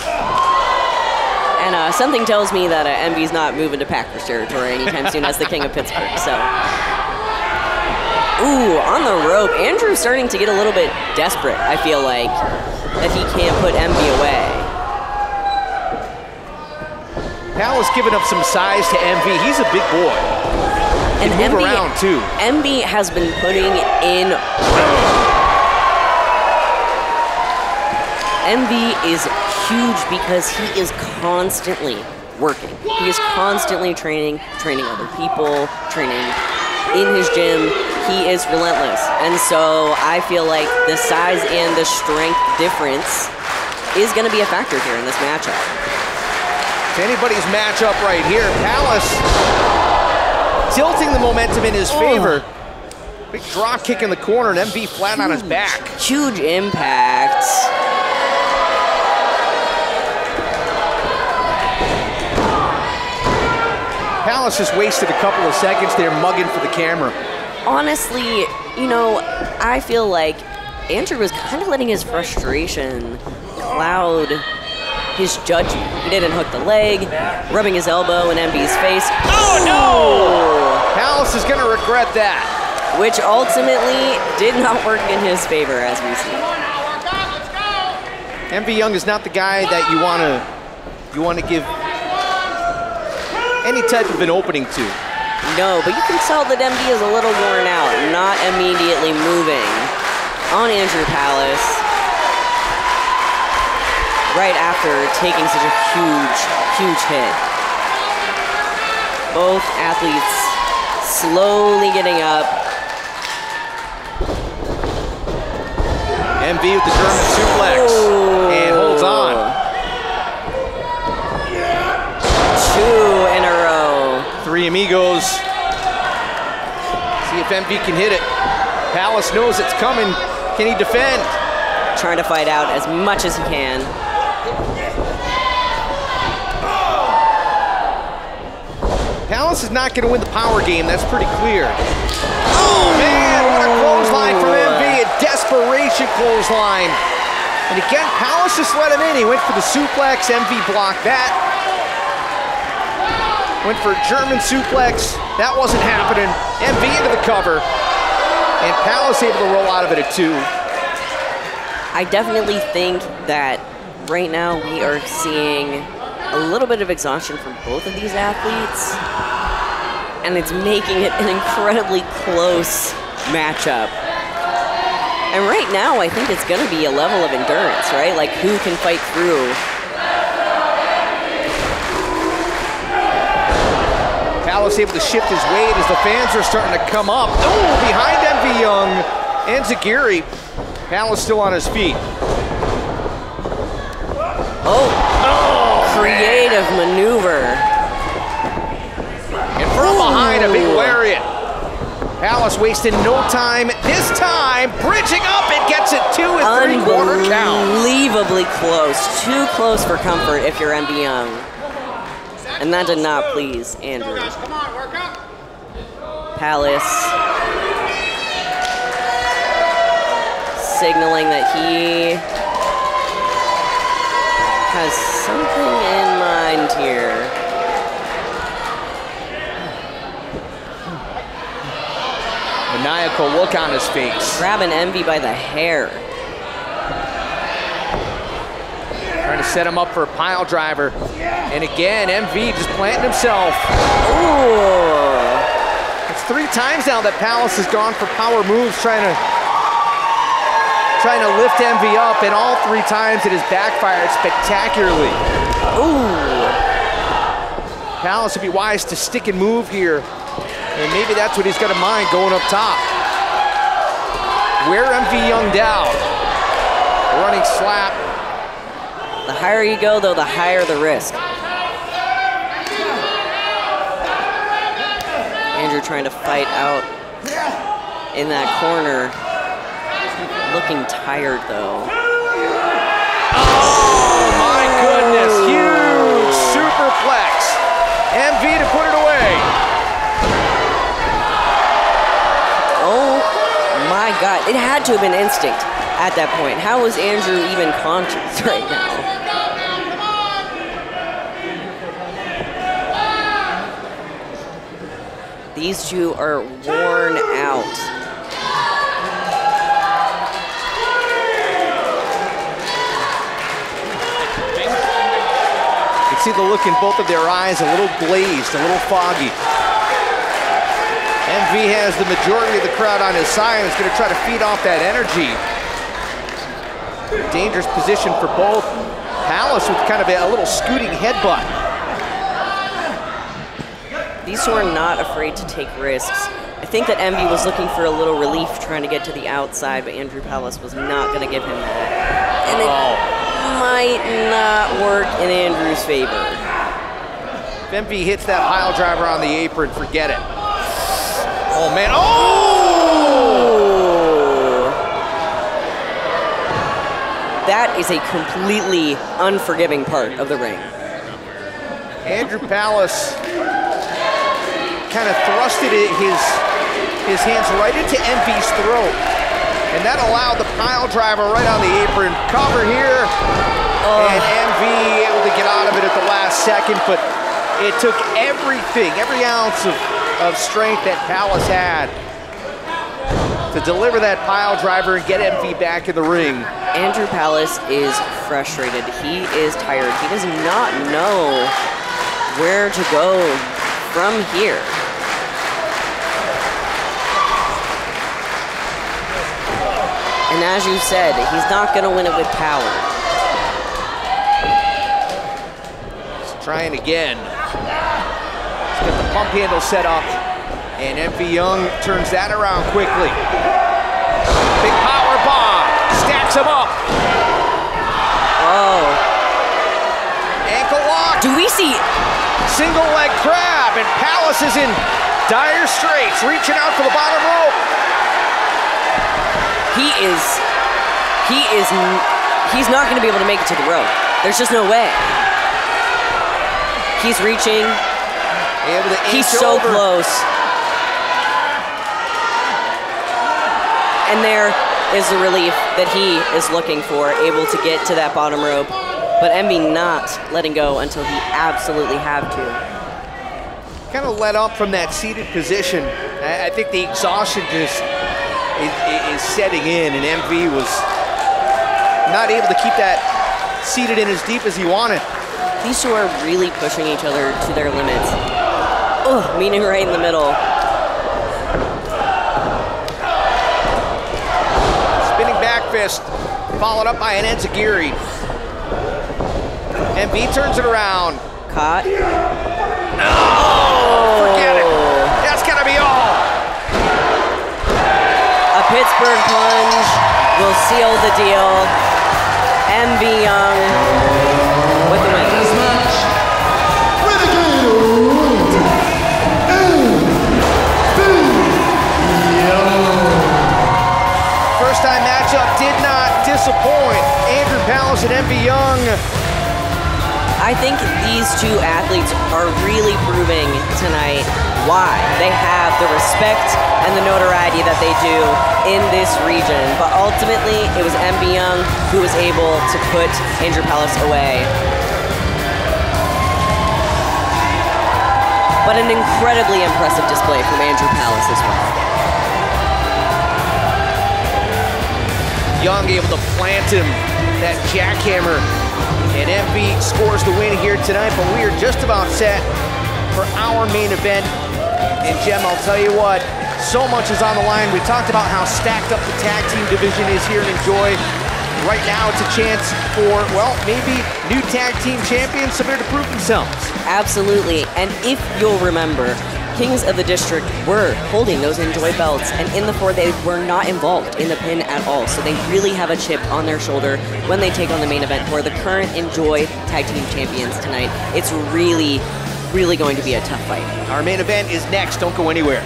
And something tells me that MV's not moving to Packers territory anytime soon as the king of Pittsburgh, so. Ooh, on the rope. Andrew's starting to get a little bit desperate, I feel like, that he can't put MV away.
Palace giving up some size to MV. He's a big boy. He can move around, too.
MV has been putting in MV is huge because he is constantly working. He is constantly training other people, training in his gym. He is relentless. And so I feel like the size and the strength difference is going to be a factor here in this matchup.
It's anybody's matchup right here. Palace tilting the momentum in his favor. Big drop kick in the corner and MV flat on his back.
Huge impact.
Palace just wasted a couple of seconds there mugging for the camera.
Honestly, you know, I feel like Andrew was kind of letting his frustration cloud his judgment. He didn't hook the leg, rubbing his elbow in MV's face.
Oh no! Palace is gonna regret that.
Which ultimately did not work in his favor, as we see.
MV Young is not the guy that you wanna give any type of an opening to.
No, but you can tell that MV is a little worn out, not immediately moving on Andrew Palace right after taking such a huge hit. Both athletes slowly getting up.
MV with the German suplex and holds on.
2 in a row.
3 amigos. See if MV can hit it. Palace knows it's coming. Can he defend?
Trying to fight out as much as he can.
Palace is not going to win the power game. That's pretty clear. Oh, man, what a clothesline from MV. A desperation clothesline. And again, Palace just let him in. He went for the suplex. MV blocked that. Went for a German suplex. That wasn't happening. MV into the cover. And Palace able to roll out of it at 2.
I definitely think that right now we are seeing a little bit of exhaustion from both of these athletes. And it's making it an incredibly close matchup. And right now, I think it's going to be a level of endurance, right? Like, who can fight through?
Palace able to shift his weight as the fans are starting to come up. Oh, behind MV Young and Zagiri. Palace still on his feet.
Creative maneuver.
And from behind, a big lariat. Palace wasting no time. This time, bridging up and gets it 2 and 3/4 count.
unbelievably close. Too close for comfort if you're MV Young. And that did not please Andrew. Palace signaling that he has something in mind here.
Maniacal look on his face.
Grabbing Envy by the hair.
Trying to set him up for a pile driver. And again, MV just planting himself.
Ooh.
It's 3 times now that Palace has gone for power moves, trying to lift MV up, and all 3 times it has backfired spectacularly.
Ooh.
Palace would be wise to stick and move here, and maybe that's what he's got in mind going up top. Wear MV Young down. Running slap.
The higher you go, though, the higher the risk. Andrew trying to fight out in that corner. Looking tired, though.
Oh, my goodness. Huge superplex. MV to put it away.
Oh, my God. It had to have been instinct at that point. How was Andrew even conscious right now? These two are worn out.
You can see the look in both of their eyes, a little glazed, a little foggy. MV has the majority of the crowd on his side and is going to try to feed off that energy. Dangerous position for both. Palace with kind of a little scooting headbutt.
These two are not afraid to take risks. I think that Envy was looking for a little relief trying to get to the outside, but Andrew Palace was not going to give him that. And it might not work in Andrew's favor.
If Envy hits that pile driver on the apron, forget it. Oh, man. Oh!
That is a completely unforgiving part of the ring.
Andrew Palace kind of thrusted his hands right into MV's throat. And that allowed the pile driver right on the apron. Cover here. And MV able to get out of it at the last second, but it took everything, every ounce of strength that Palace had to deliver that pile driver and get MV back in the ring.
Andrew Palace is frustrated. He is tired. He does not know where to go from here. And as you said, he's not going to win it with power.
He's trying again. He's got the pump handle set up, and MV Young turns that around quickly. Big power bomb, stacks him up.
Oh.
Ankle lock.
Do we see?
Single leg grab, and Palace is in dire straits, reaching out for the bottom rope.
He's not going to be able to make it to the rope. There's just no way. He's reaching. He's so close. And there is the relief that he is looking for, able to get to that bottom rope. But Envy not letting go until he absolutely had to.
Kind of let up from that seated position. I think the exhaustion just is setting in, and MV was not able to keep that seated in as deep as he wanted.
These two are really pushing each other to their limits. Oh, meeting right in the middle.
Spinning back fist, followed up by an enziguri. MV turns it around.
Caught.
Oh, forget it. That's gotta be all.
A Pittsburgh plunge will seal the deal. MV Young with the win.
This match, Renegade MV Young.
First time matchup did not disappoint. Andrew Palace and MV Young.
I think these two athletes are really proving tonight why they have the respect and the notoriety that they do in this region. But ultimately, it was MV Young who was able to put Andrew Palace away. But an incredibly impressive display from Andrew Palace as well.
Young able to plant him, that jackhammer, and MV scores the win here tonight, but we are just about set for our main event. And Jem, I'll tell you what, so much is on the line. We talked about how stacked up the tag team division is here in Enjoy. Right now it's a chance for, well, maybe new tag team champions somewhere to prove themselves.
Absolutely, and if you'll remember, Kings of the District were holding those Enjoy belts, and in the 4 they were not involved in the pin at all, so they really have a chip on their shoulder when they take on the main event, who are the current Enjoy tag team champions tonight. It's really, really going to be a tough fight.
Our main event is next, don't go anywhere.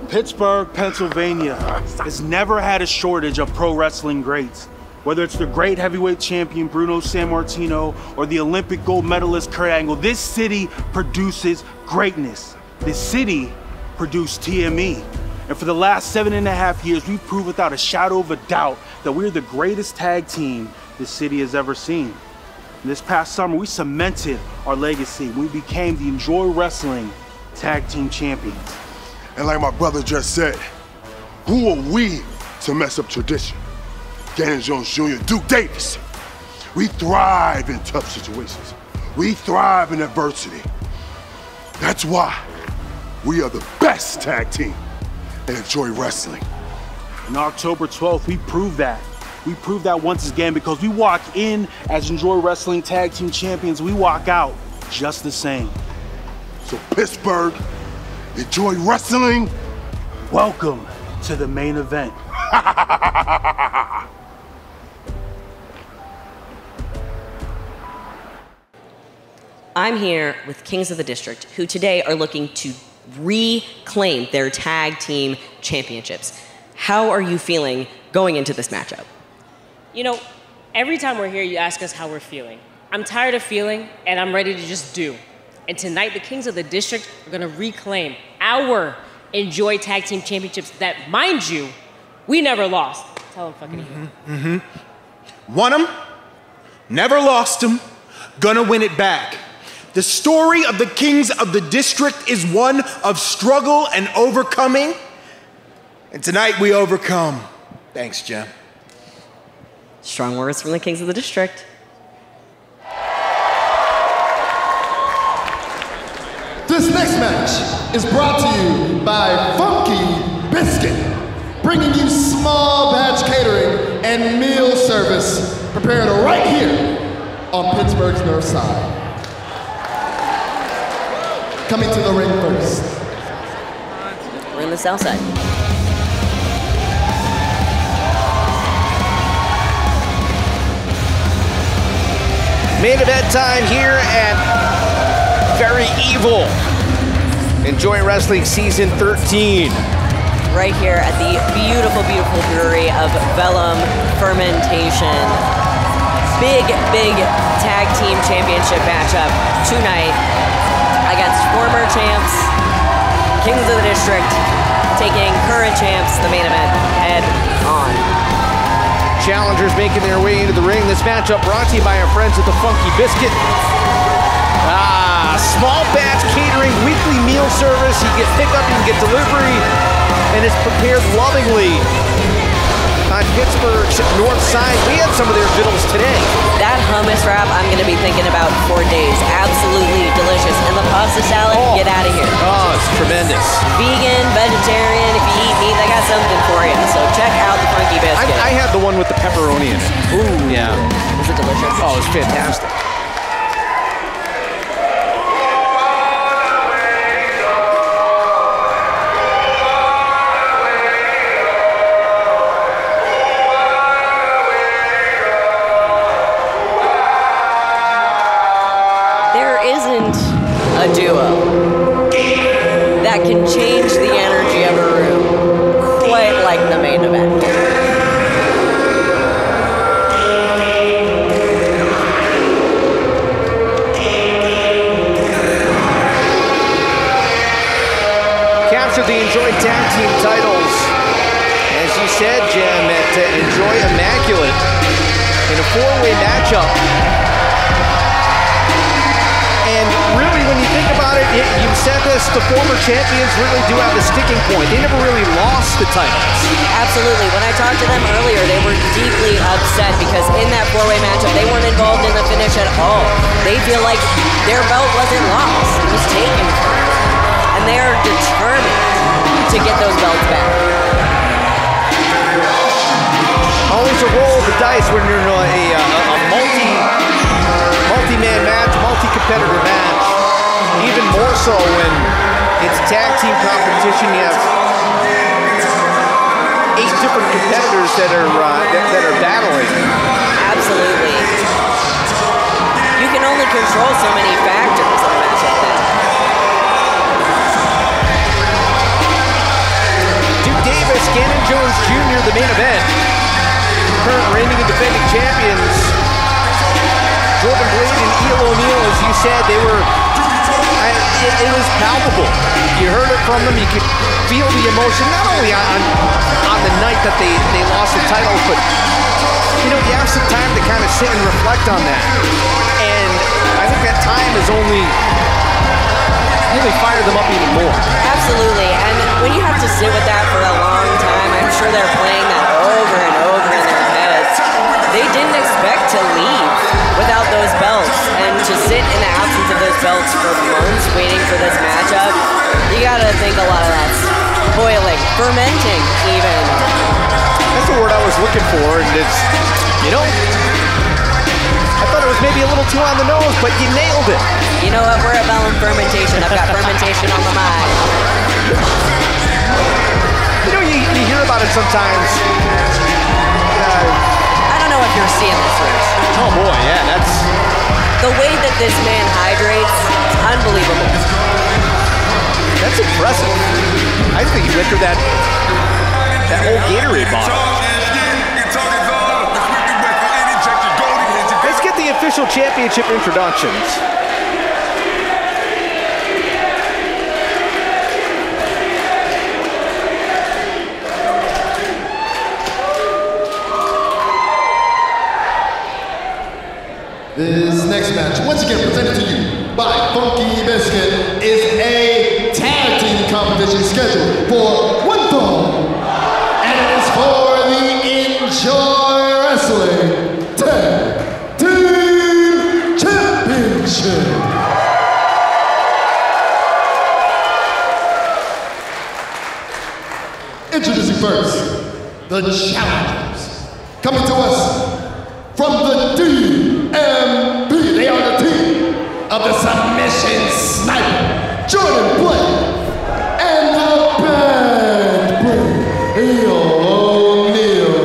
Pittsburgh, Pennsylvania has never had a shortage of pro wrestling greats. Whether it's the great heavyweight champion Bruno Sammartino or the Olympic gold medalist Kurt Angle, this city produces greatness. This city produced TME. And for the last 7.5 years, we've proved without a shadow of a doubt that we're the greatest tag team this city has ever seen. And this past summer, we cemented our legacy. We became the Enjoy Wrestling Tag Team Champions.
And like my brother just said, who are we to mess up tradition? Ganon Jones Jr., Duke Davis. We thrive in tough situations. We thrive in adversity. That's why we are the best tag team and Enjoy Wrestling.
On October 12th, we proved that. We proved that once again because we walk in as Enjoy Wrestling Tag Team Champions. We walk out just the same.
So Pittsburgh, Enjoy Wrestling.
Welcome to the main event.
I'm here with Kings of the District, who today are looking to reclaim their tag team championships. How are you feeling going into this matchup?
You know, every time we're here, you ask us how we're feeling. I'm tired of feeling, and I'm ready to just do. And tonight, the Kings of the District are gonna reclaim our Enjoy Tag Team Championships that, mind you, we never lost. Tell them fucking you.
Won them, never lost them, gonna win it back. The story of the Kings of the District is one of struggle and overcoming. And tonight we overcome. Thanks, Jem.
Strong words from the Kings of the District.
This next match is brought to you by Funky Biscuit, bringing you small batch catering and meal service prepared right here on Pittsburgh's North Side. Coming to the ring first.
We're in the south side.
Main event time here at Very Evil. Enjoy Wrestling Season 13.
Right here at the beautiful, beautiful brewery of Velum Fermentation. Big tag team championship matchup tonight against former champs, Kings of the District, taking current champs, the main event, head on.
Challengers making their way into the ring. This matchup brought to you by our friends at the Funky Biscuit. Small batch catering, weekly meal service. You get pickup, you can get delivery, and it's prepared lovingly. On Pittsburgh's north side, we had some of their vittles today.
That hummus wrap I'm going to be thinking about for days. Absolutely delicious. And the pasta salad, get out of here.
Oh, it's tremendous.
Vegan, vegetarian, if you eat meat, they got something for you. So check out the Funky Biscuit.
I had the one with the pepperoni in it.
Ooh.
Yeah.
Was it delicious?
Oh, it was fantastic.
that can change the energy of a room, quite like the main event.
Capture the Enjoy Tag Team titles. As you said, Jim, at Enjoy Immaculate in a 4-way matchup. And really, when you think about it, you've said this, the former champions really do have a sticking point. They never really lost the titles.
Absolutely. When I talked to them earlier, they were deeply upset because in that 4-way matchup, they weren't involved in the finish at all. They feel like their belt wasn't lost. It was taken from them. And they are determined to get those belts back.
Always a roll of the dice when you're in a multi-man match, multi-competitor match. Even more so when it's tag team competition. You have 8 different competitors that are battling.
Absolutely. You can only control so many factors in a match like that.
Duke Davis, Ganon Jones Jr., the main event. Current reigning and defending champions. Jordan Blade and Neal O'Neal, as you said, they were, it was palpable. You heard it from them, you could feel the emotion, not only on the night that they lost the title, but you know, you have some time to kind of sit and reflect on that. And I think that time has only fired them up even more.
Absolutely, and when you have to sit with that for a long time, I'm sure they're playing that over and over in their heads. They didn't expect to leave without those belts, and to sit in the absence of those belts for months waiting for this matchup, you gotta think a lot of that's boiling, fermenting even.
That's the word I was looking for, and it's, you know, I thought it was maybe a little too on the nose, but you nailed it.
You know what, we're at Velum Fermentation. I've got fermentation on the mind.
You know, you hear about it sometimes.
I don't know if you're seeing this, Rich.
Oh boy, yeah, that's...
The way that this man hydrates, it's unbelievable.
That's impressive. I think he went through that whole Gatorade bottle. Let's get the official championship introductions.
This next match, once again presented to you by Funky Biscuit, is a tag team competition scheduled for one fall. And it is for the Enjoy Wrestling Tag Team Championship. Introducing first, the challengers. Coming to us from the TME, they are the team of the Submission Sniper, Jordan Blake, and the Bad Boy, Neal O'Neal.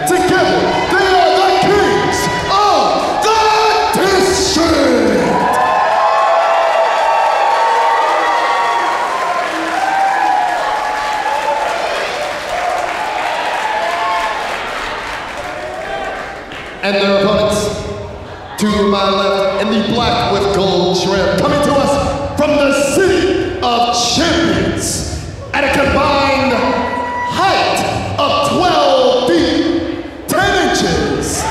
Together, they are the kings of the district. And their opponents, to my left, in the black with gold trim, coming to us from the City of Champions, at a combined height of 12 feet, 10 inches.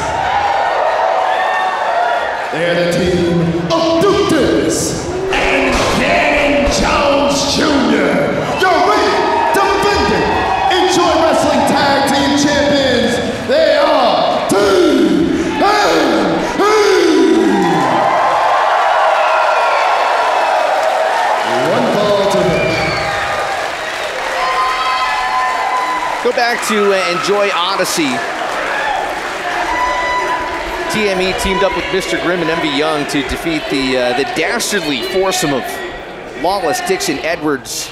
They're the team of Duke Davis and Ganon Jones Jr., your reigning, defending, Enjoy Wrestling Tag Team Champions. They are TME. One ball to them.
Go back to Enjoy Odyssey. TME teamed up with Mr. Grimm and MV Young to defeat the dastardly foursome of Lawless, Dixon, Edwards,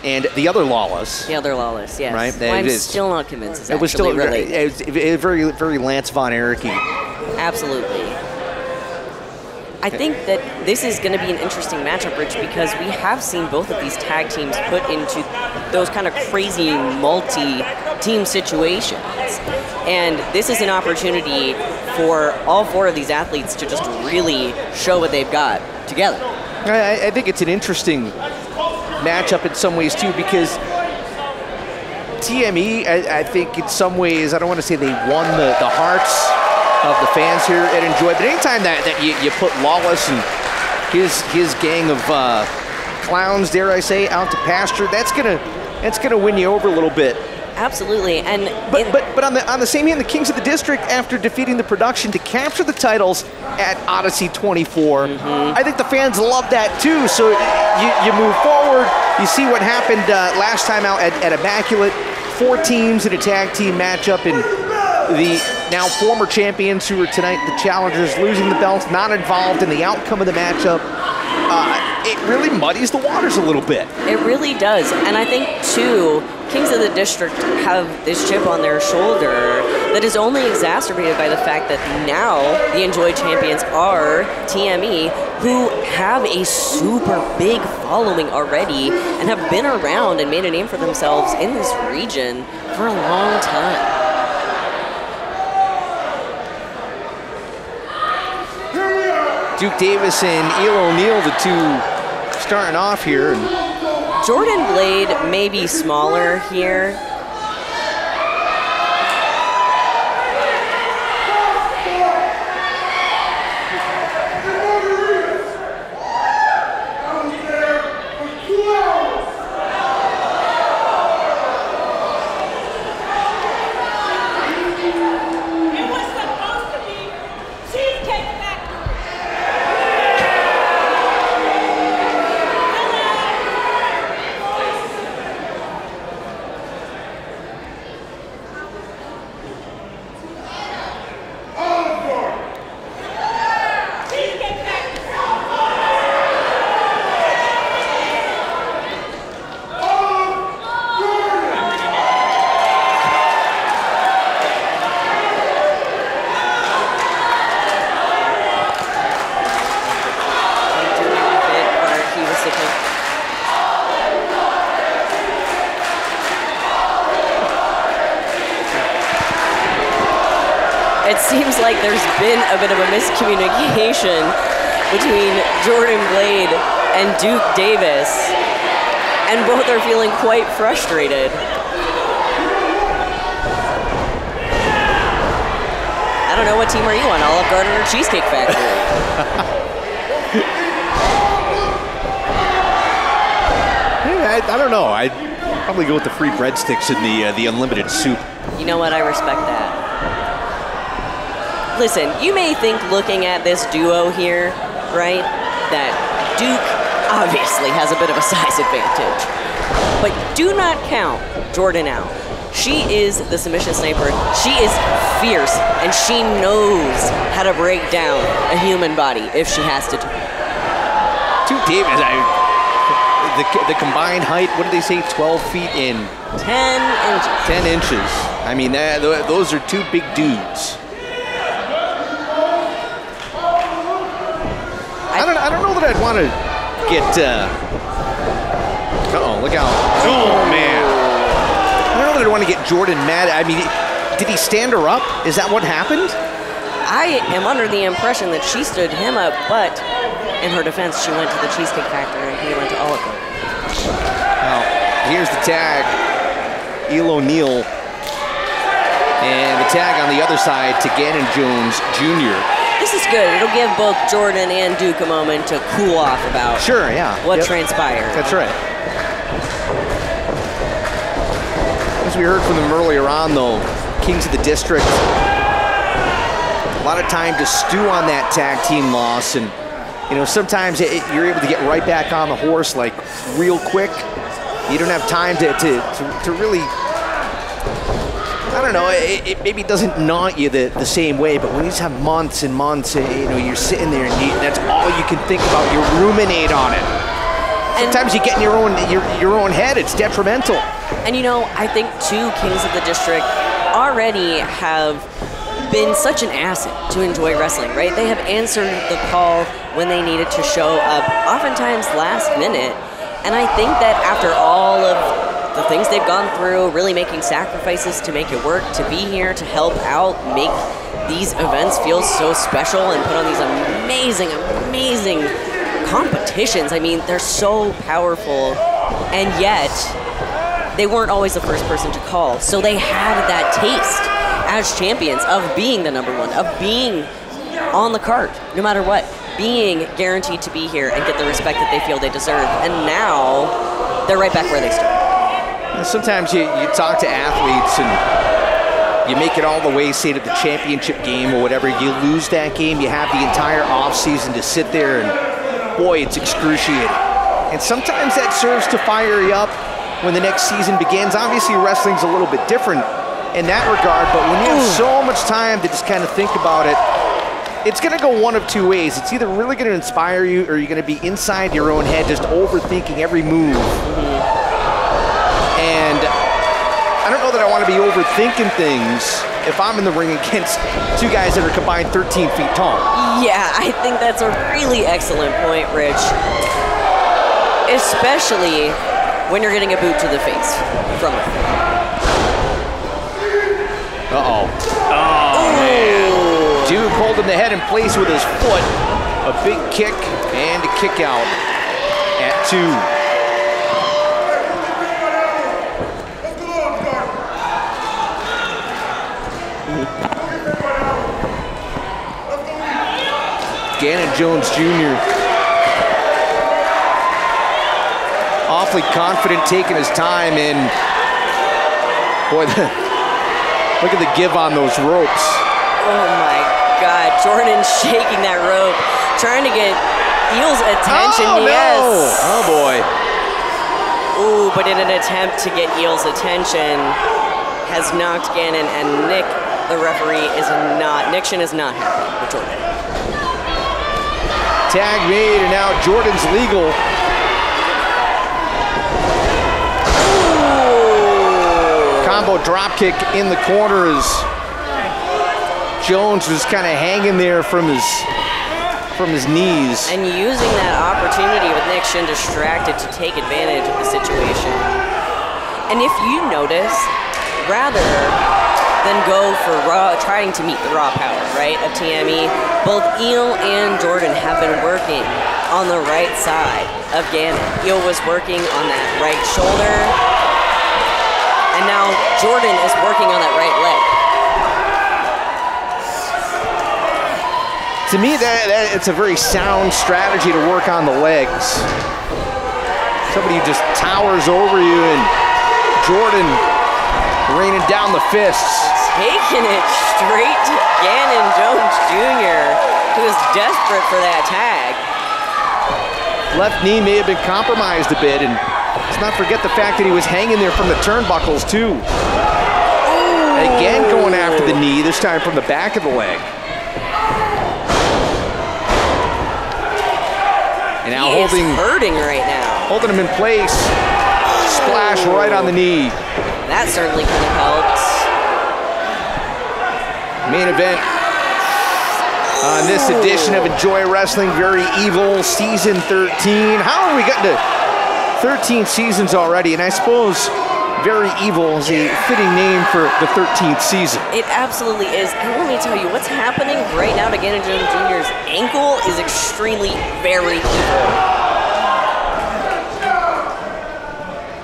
and the other Lawless.
The other Lawless, yes.
Right?
Well, I'm still not convinced.
It was still
really.
it was very, very Lance Von Erich-y.
Absolutely. I think that this is going to be an interesting matchup, Rich, because we have seen both of these tag teams put into those kind of crazy multi-team situations. And this is an opportunity for all 4 of these athletes to just really show what they've got together.
I think it's an interesting matchup in some ways, too, because TME, I think in some ways, I don't want to say they won the hearts of the fans here at Enjoy, but anytime that you put Lawless and his gang of clowns, dare I say, out to pasture, that's gonna win you over a little bit.
Absolutely, and
but on the same hand, the Kings of the District, after defeating the production to capture the titles at Odyssey 24, I think the fans love that too. So you move forward, you see what happened last time out at Immaculate, 4 teams in a tag team matchup, and the now former champions who are tonight the challengers losing the belts, not involved in the outcome of the matchup. It really muddies the waters a little bit.
It really does, and I think too, Kings of the District have this chip on their shoulder that is only exacerbated by the fact that now the Enjoy champions are TME, who have a super big following already and have been around and made a name for themselves in this region for a long time.
Duke Davis and Eel O'Neill, the 2 starting off here.
Jordan Blade may be smaller here. It seems like there's been a bit of a miscommunication between Jordan Blade and Duke Davis, and both are feeling quite frustrated. I don't know, what team are you on? Olive Garden or Cheesecake Factory?
I don't know. I'd probably go with the free breadsticks and the unlimited soup.
You know what? I respect that. Listen, you may think looking at this duo here, right, that Duke obviously has a bit of a size advantage. But do not count Jordan out. She is the submission sniper. She is fierce, and she knows how to break down a human body if she has to do it.
Duke Davis, the combined height, what did they say, 12 feet in?
10 inches.
10 inches. I mean, those are 2 big dudes. I don't know that I'd want to get, uh-oh, look out. Oh, man. I don't know that I'd want to get Jordan mad. I mean, did he stand her up? Is that what happened?
I am under the impression that she stood him up, but in her defense, she went to the Cheesecake Factory and he went to Olive Garden.
Now, here's the tag, Eel O'Neill. And the tag on the other side to Ganon Jones Jr.
This is good. It'll give both Jordan and Duke a moment to cool off about what transpired.
That's right. As we heard from them earlier on, though, Kings of the District, a lot of time to stew on that tag team loss, and you know, sometimes you're able to get right back on the horse like real quick. You don't have time to really, I don't know, it maybe doesn't gnaw you the same way, but when you just have months and months, you know, you're sitting there and that's all you can think about. You ruminate on it. Sometimes you get in your own head. It's detrimental.
And you know, I think too, Kings of the District already have been such an asset to Enjoy Wrestling, right? They have answered the call when they needed to show up, oftentimes last minute. And I think that after all of the things they've gone through, really making sacrifices to make it work, to be here, to help out, make these events feel so special and put on these amazing, amazing competitions. I mean, they're so powerful, and yet they weren't always the first person to call. So they had that taste as champions of being the number one, of being on the card, no matter what, being guaranteed to be here and get the respect that they feel they deserve. And now they're right back where they started.
Sometimes you talk to athletes and you make it all the way, say, to the championship game or whatever. You lose that game, you have the entire offseason to sit there, and boy, it's excruciating. And sometimes that serves to fire you up when the next season begins. Obviously, wrestling's a little bit different in that regard, but when you have so much time to just kind of think about it, it's going to go one of two ways. It's either really going to inspire you, or you're going to be inside your own head just overthinking every move. And I don't know that I want to be overthinking things if I'm in the ring against two guys that are combined 13 feet tall.
Yeah, I think that's a really excellent point, Rich. Especially when you're getting a boot to the face from it.
Uh-oh. Oh, man. Duke holding the head in place with his foot. A big kick and a kick out at 2. Ganon Jones Jr. awfully confident, taking his time, and boy, look at the give on those ropes.
Oh my God, Jordan shaking that rope, trying to get Neal's attention.
Oh,
yes.
No. Oh boy.
Ooh, but in an attempt to get Neal's attention, has knocked Ganon, and Nick, the referee, Nick Shin is not happy with Jordan.
Tag made, and now Jordan's legal. Ooh. Combo dropkick in the corners. Jones was kind of hanging there from his knees.
And using that opportunity with Nick Shin distracted to take advantage of the situation. And if you notice, rather than go for trying to meet the raw power, right, of TME, both Neal and Jordan have been working on the right side of Ganon. Neal was working on that right shoulder, and now Jordan is working on that right leg.
To me, it's a very sound strategy to work on the legs. Somebody just towers over you, and Jordan raining down the fists.
Taking it straight to Ganon Jones Jr., who is desperate for that tag.
Left knee may have been compromised a bit, and let's not forget the fact that he was hanging there from the turnbuckles too. Ooh. Again going after the knee, this time from the back of the leg. And now
hurting right now.
Holding him in place. Splash right on the knee.
That certainly could have helped.
Main event on this edition of Enjoy Wrestling, Very Evil, Season 13. How have we gotten to 13 seasons already? And I suppose Very Evil is a fitting name for the 13th season.
It absolutely is. And let me tell you, what's happening right now to Ganon Jones Jr.'s ankle is extremely very evil.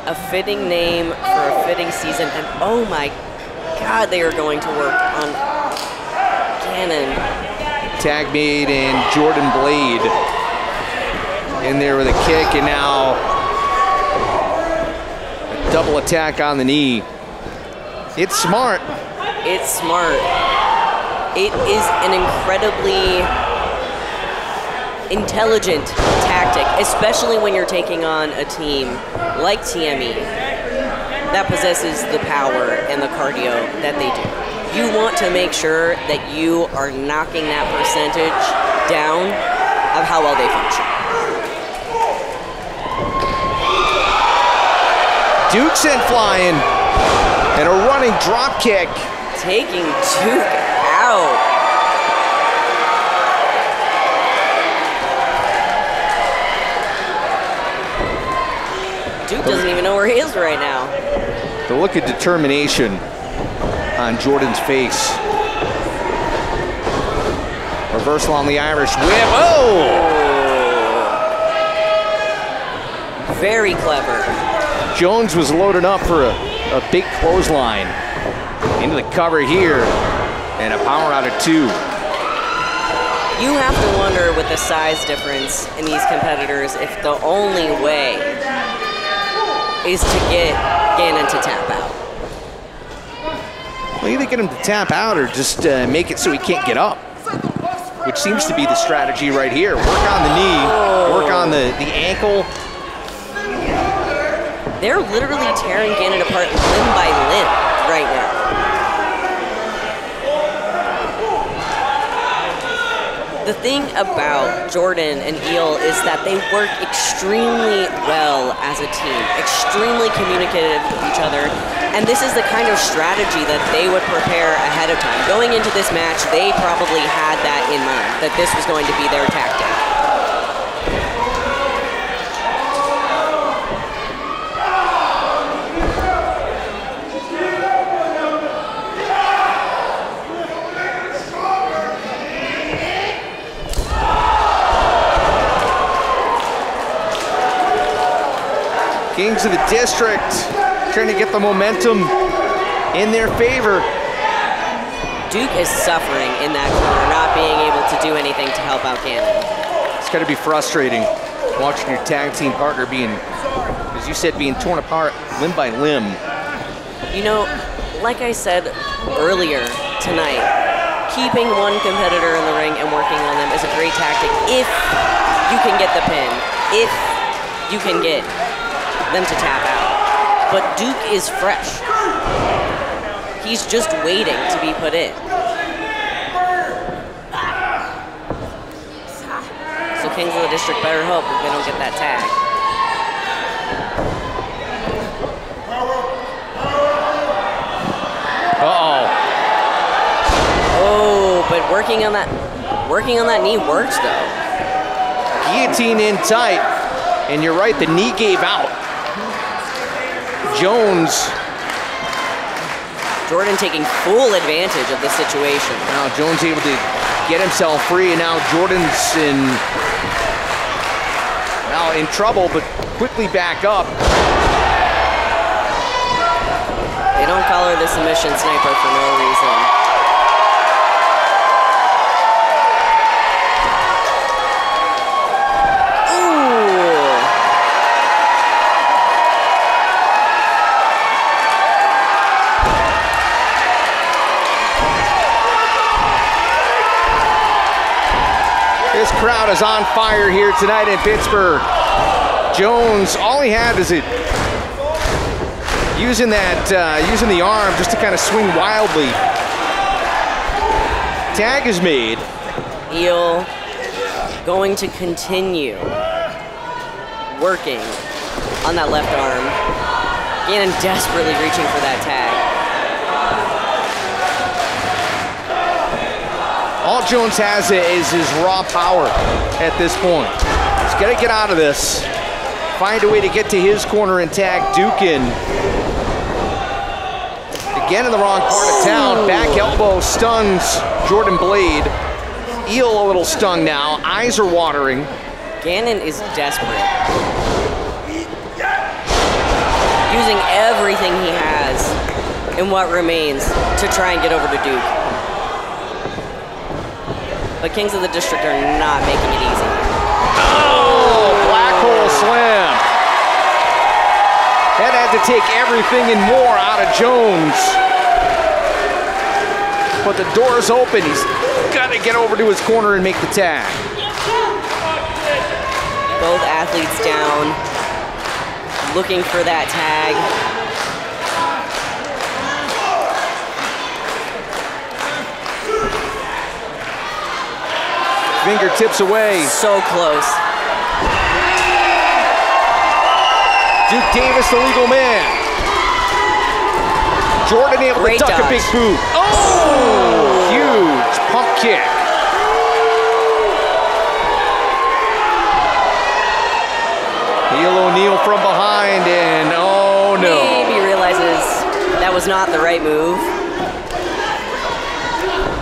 A fitting name for a fitting season, and oh my God, they are going to work on Ganon.
Tag made, and Jordan Blade in there with a kick, and now a double attack on the knee. It's smart.
It's smart. It is an incredibly intelligent tactic, especially when you're taking on a team like TME that possesses the power and the cardio that they do. You want to make sure that you are knocking that percentage down of how well they function.
Duke sent flying, and a running drop kick.
Taking Duke out. Duke doesn't even know where he is right now.
The look of determination on Jordan's face. Reversal on the Irish whip. Oh!
Very clever.
Jones was loaded up for a big clothesline. Into the cover here, and a power out of 2.
You have to wonder with the size difference in these competitors if the only way is to get Ganon to tap out.
Well, either get him to tap out or just make it so he can't get up, which seems to be the strategy right here. Work on the knee, work on the ankle.
They're literally tearing Ganon apart limb by limb right now. The thing about Jordan and Neal is that they work extremely well as a team, extremely communicative with each other, and this is the kind of strategy that they would prepare ahead of time. Going into this match, they probably had that in mind, that this was going to be their tactic.
Kings of the district trying to get the momentum in their favor.
Duke is suffering in that corner, not being able to do anything to help out Ganon.
It's got to be frustrating watching your tag team partner being, as you said, being torn apart limb by limb.
You know, like I said earlier tonight, keeping one competitor in the ring and working on them is a great tactic if you can get the pin, if you can get them to tap out. But Duke is fresh. He's just waiting to be put in. So Kings of the District better hope that they don't get that tag.
Uh-oh.
Oh, but working on that knee works though.
Guillotine in tight, and you're right, the knee gave out.
Jordan taking full advantage of the situation.
Now Jones able to get himself free, and now Jordan's in trouble, but quickly back up.
They don't call her the submission sniper for no reason.
This crowd is on fire here tonight in Pittsburgh. Jones, all he had is using the arm just to kind of swing wildly. Tag is made.
Neal going to continue working on that left arm. Ganon desperately reaching for that tag.
All Jones has is his raw power at this point. He's got to get out of this, find a way to get to his corner and tag Duke in. Again in the wrong part of town. Back elbow stuns Jordan Blade. Neal a little stung now. Eyes are watering.
Ganon is desperate. Using everything he has in what remains to try and get over to Duke. But Kings of the District are not making it easy.
Oh, black hole slam. That had to take everything and more out of Jones. But the door's open. He's got to get over to his corner and make the tag.
Both athletes down, looking for that tag.
Fingertips away.
So close.
Duke Davis, the legal man. Jordan able to duck a big boot. Oh, huge. pump kick. Neal from behind, and oh no.
Maybe realizes that was not the right move.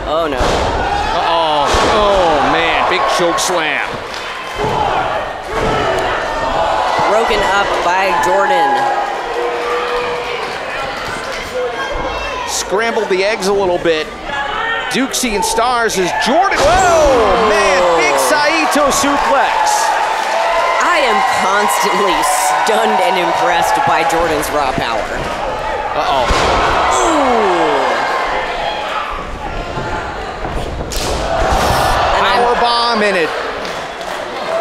Oh no.
Uh-oh. Oh man, big choke slam.
Broken up by Jordan.
Scrambled the eggs a little bit. Duke seeing stars as Jordan. Whoa, man, big Saito suplex.
I am constantly stunned and impressed by Jordan's raw power.
Uh-oh. Power bomb and it.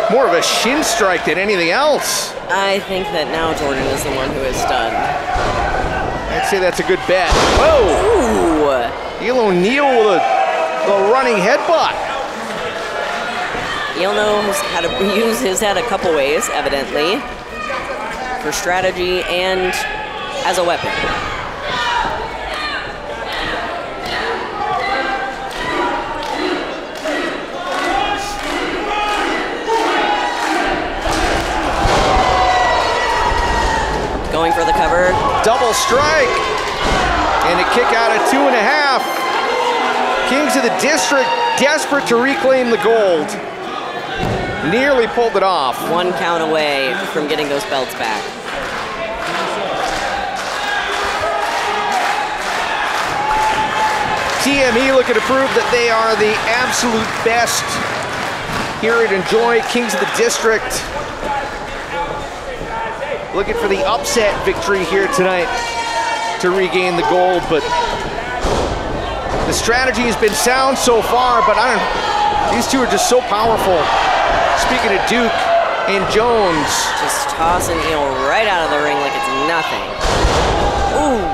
More of a shin strike than anything else.
I think that now Jordan is the one who is stunned.
I'd say that's a good bet. Whoa! Neal with a running headbutt.
Neal knows how to use his head a couple ways, evidently, for strategy and as a weapon. Going for the cover.
Double strike. And a kick out at 2.5. Kings of the District desperate to reclaim the gold. Nearly pulled it off.
One count away from getting those belts back.
TME looking to prove that they are the absolute best here at Enjoy. Kings of the District looking for the upset victory here tonight to regain the gold, but the strategy has been sound so far, but these two are just so powerful. Speaking of Duke and Jones.
Just tossing Neal right out of the ring like it's nothing. Ooh.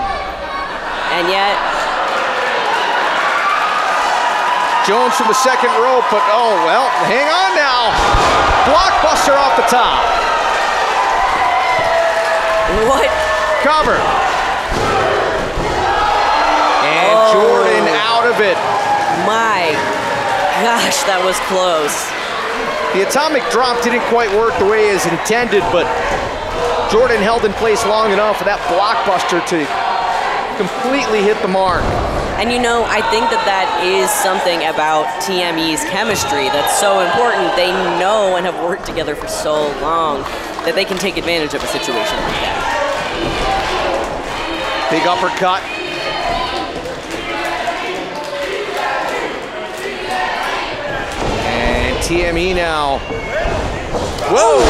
And yet.
Jones from the second rope, but oh, well, hang on now. Blockbuster off the top.
What?
Cover. And Jordan out of it.
My gosh, that was close.
The atomic drop didn't quite work the way as intended, but Jordan held in place long enough for that blockbuster to completely hit the mark.
And you know, I think that is something about TME's chemistry that's so important. They know and have worked together for so long that they can take advantage of a situation like that.
Big uppercut. And TME now. Whoa!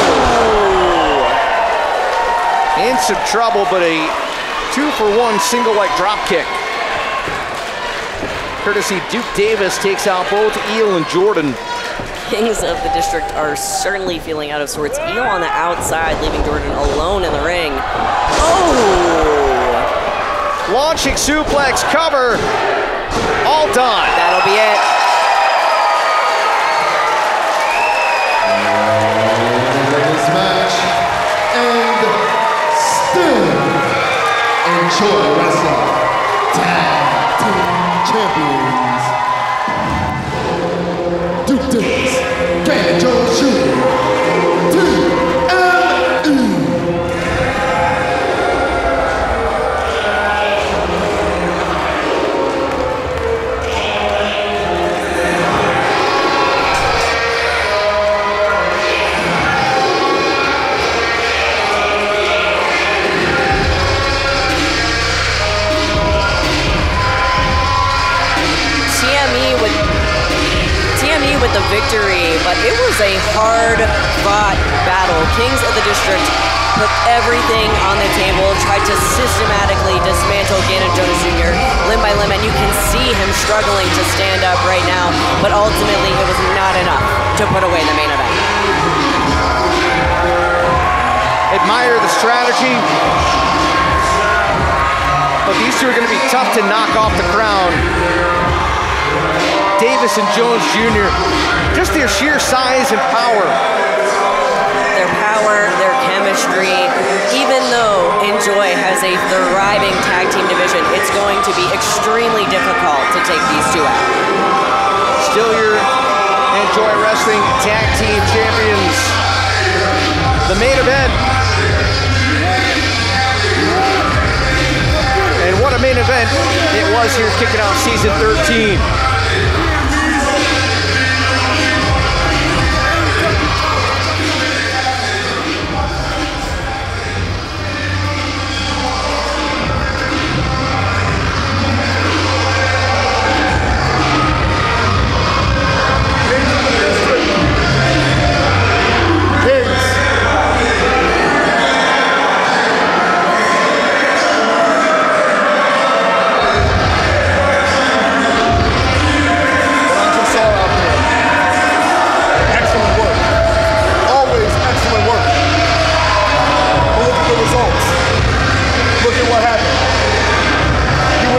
In some trouble, but a 2-for-1 single leg drop kick. Courtesy Duke Davis takes out both Eel and Jordan.
Kings of the District are certainly feeling out of sorts. Eel on the outside, leaving Jordan alone in the ring. Oh!
Launching suplex, cover, all done.
That'll be it.
This match, and still Enjoy Wrestling Tag Team Champions, Duke Davis, Ganon Jones Jr., TME.
With the victory, but it was a hard-fought battle. Kings of the District put everything on the table, tried to systematically dismantle Ganon Jones Jr. limb by limb, and you can see him struggling to stand up right now, but ultimately it was not enough to put away the main event.
Admire the strategy, but these two are going to be tough to knock off the crown. Davis and Jones Jr., just their sheer size and power.
Their power, their chemistry, even though Enjoy has a thriving tag team division, it's going to be extremely difficult to take these two out.
still your Enjoy Wrestling Tag Team Champions. The main event. And what a main event it was here kicking off season 13.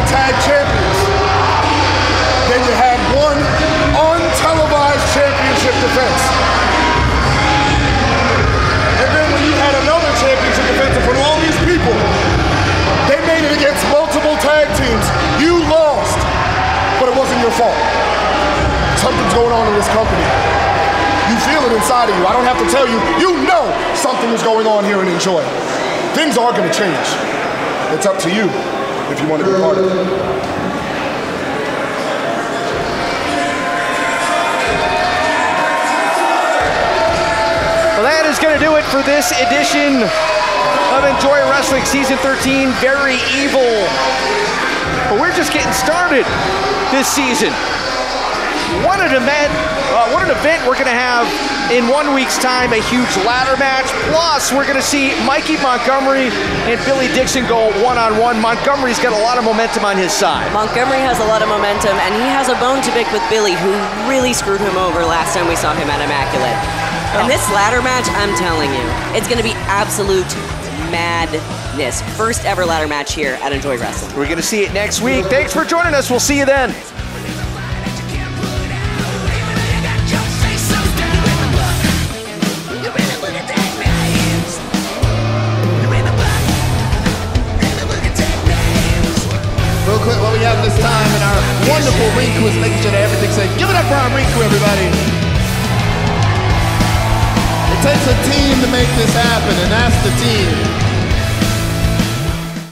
Tag champions. Then you had one untelevised championship defense. And then when you had another championship defense in front of all these people, they made it against multiple tag teams. You lost, but it wasn't your fault. Something's going on in this company. You feel it inside of you. I don't have to tell you. You know something is going on here in Enjoy. Things are going to change. It's up to you if you want to be part of it.
Well, that is going to do it for this edition of Enjoy Wrestling Season 13. Very evil. But we're just getting started this season. What an event we're going to have in 1 week's time, a huge ladder match. Plus, we're going to see Mikey Montgomery and Billy Dixon go one-on-one. Montgomery's got a lot of momentum on his side.
Montgomery has a lot of momentum, and he has a bone to pick with Billy, who really screwed him over last time we saw him at Immaculate. And this ladder match, I'm telling you, it's going to be absolute madness. First ever ladder match here at Enjoy Wrestling.
We're going to see it next week. Thanks for joining us. We'll see you then.
Real quick, what we have this time in our wonderful ring crew is making sure that everything's safe. Give it up for our ring crew, everybody. It takes a team to make this happen, and that's the team.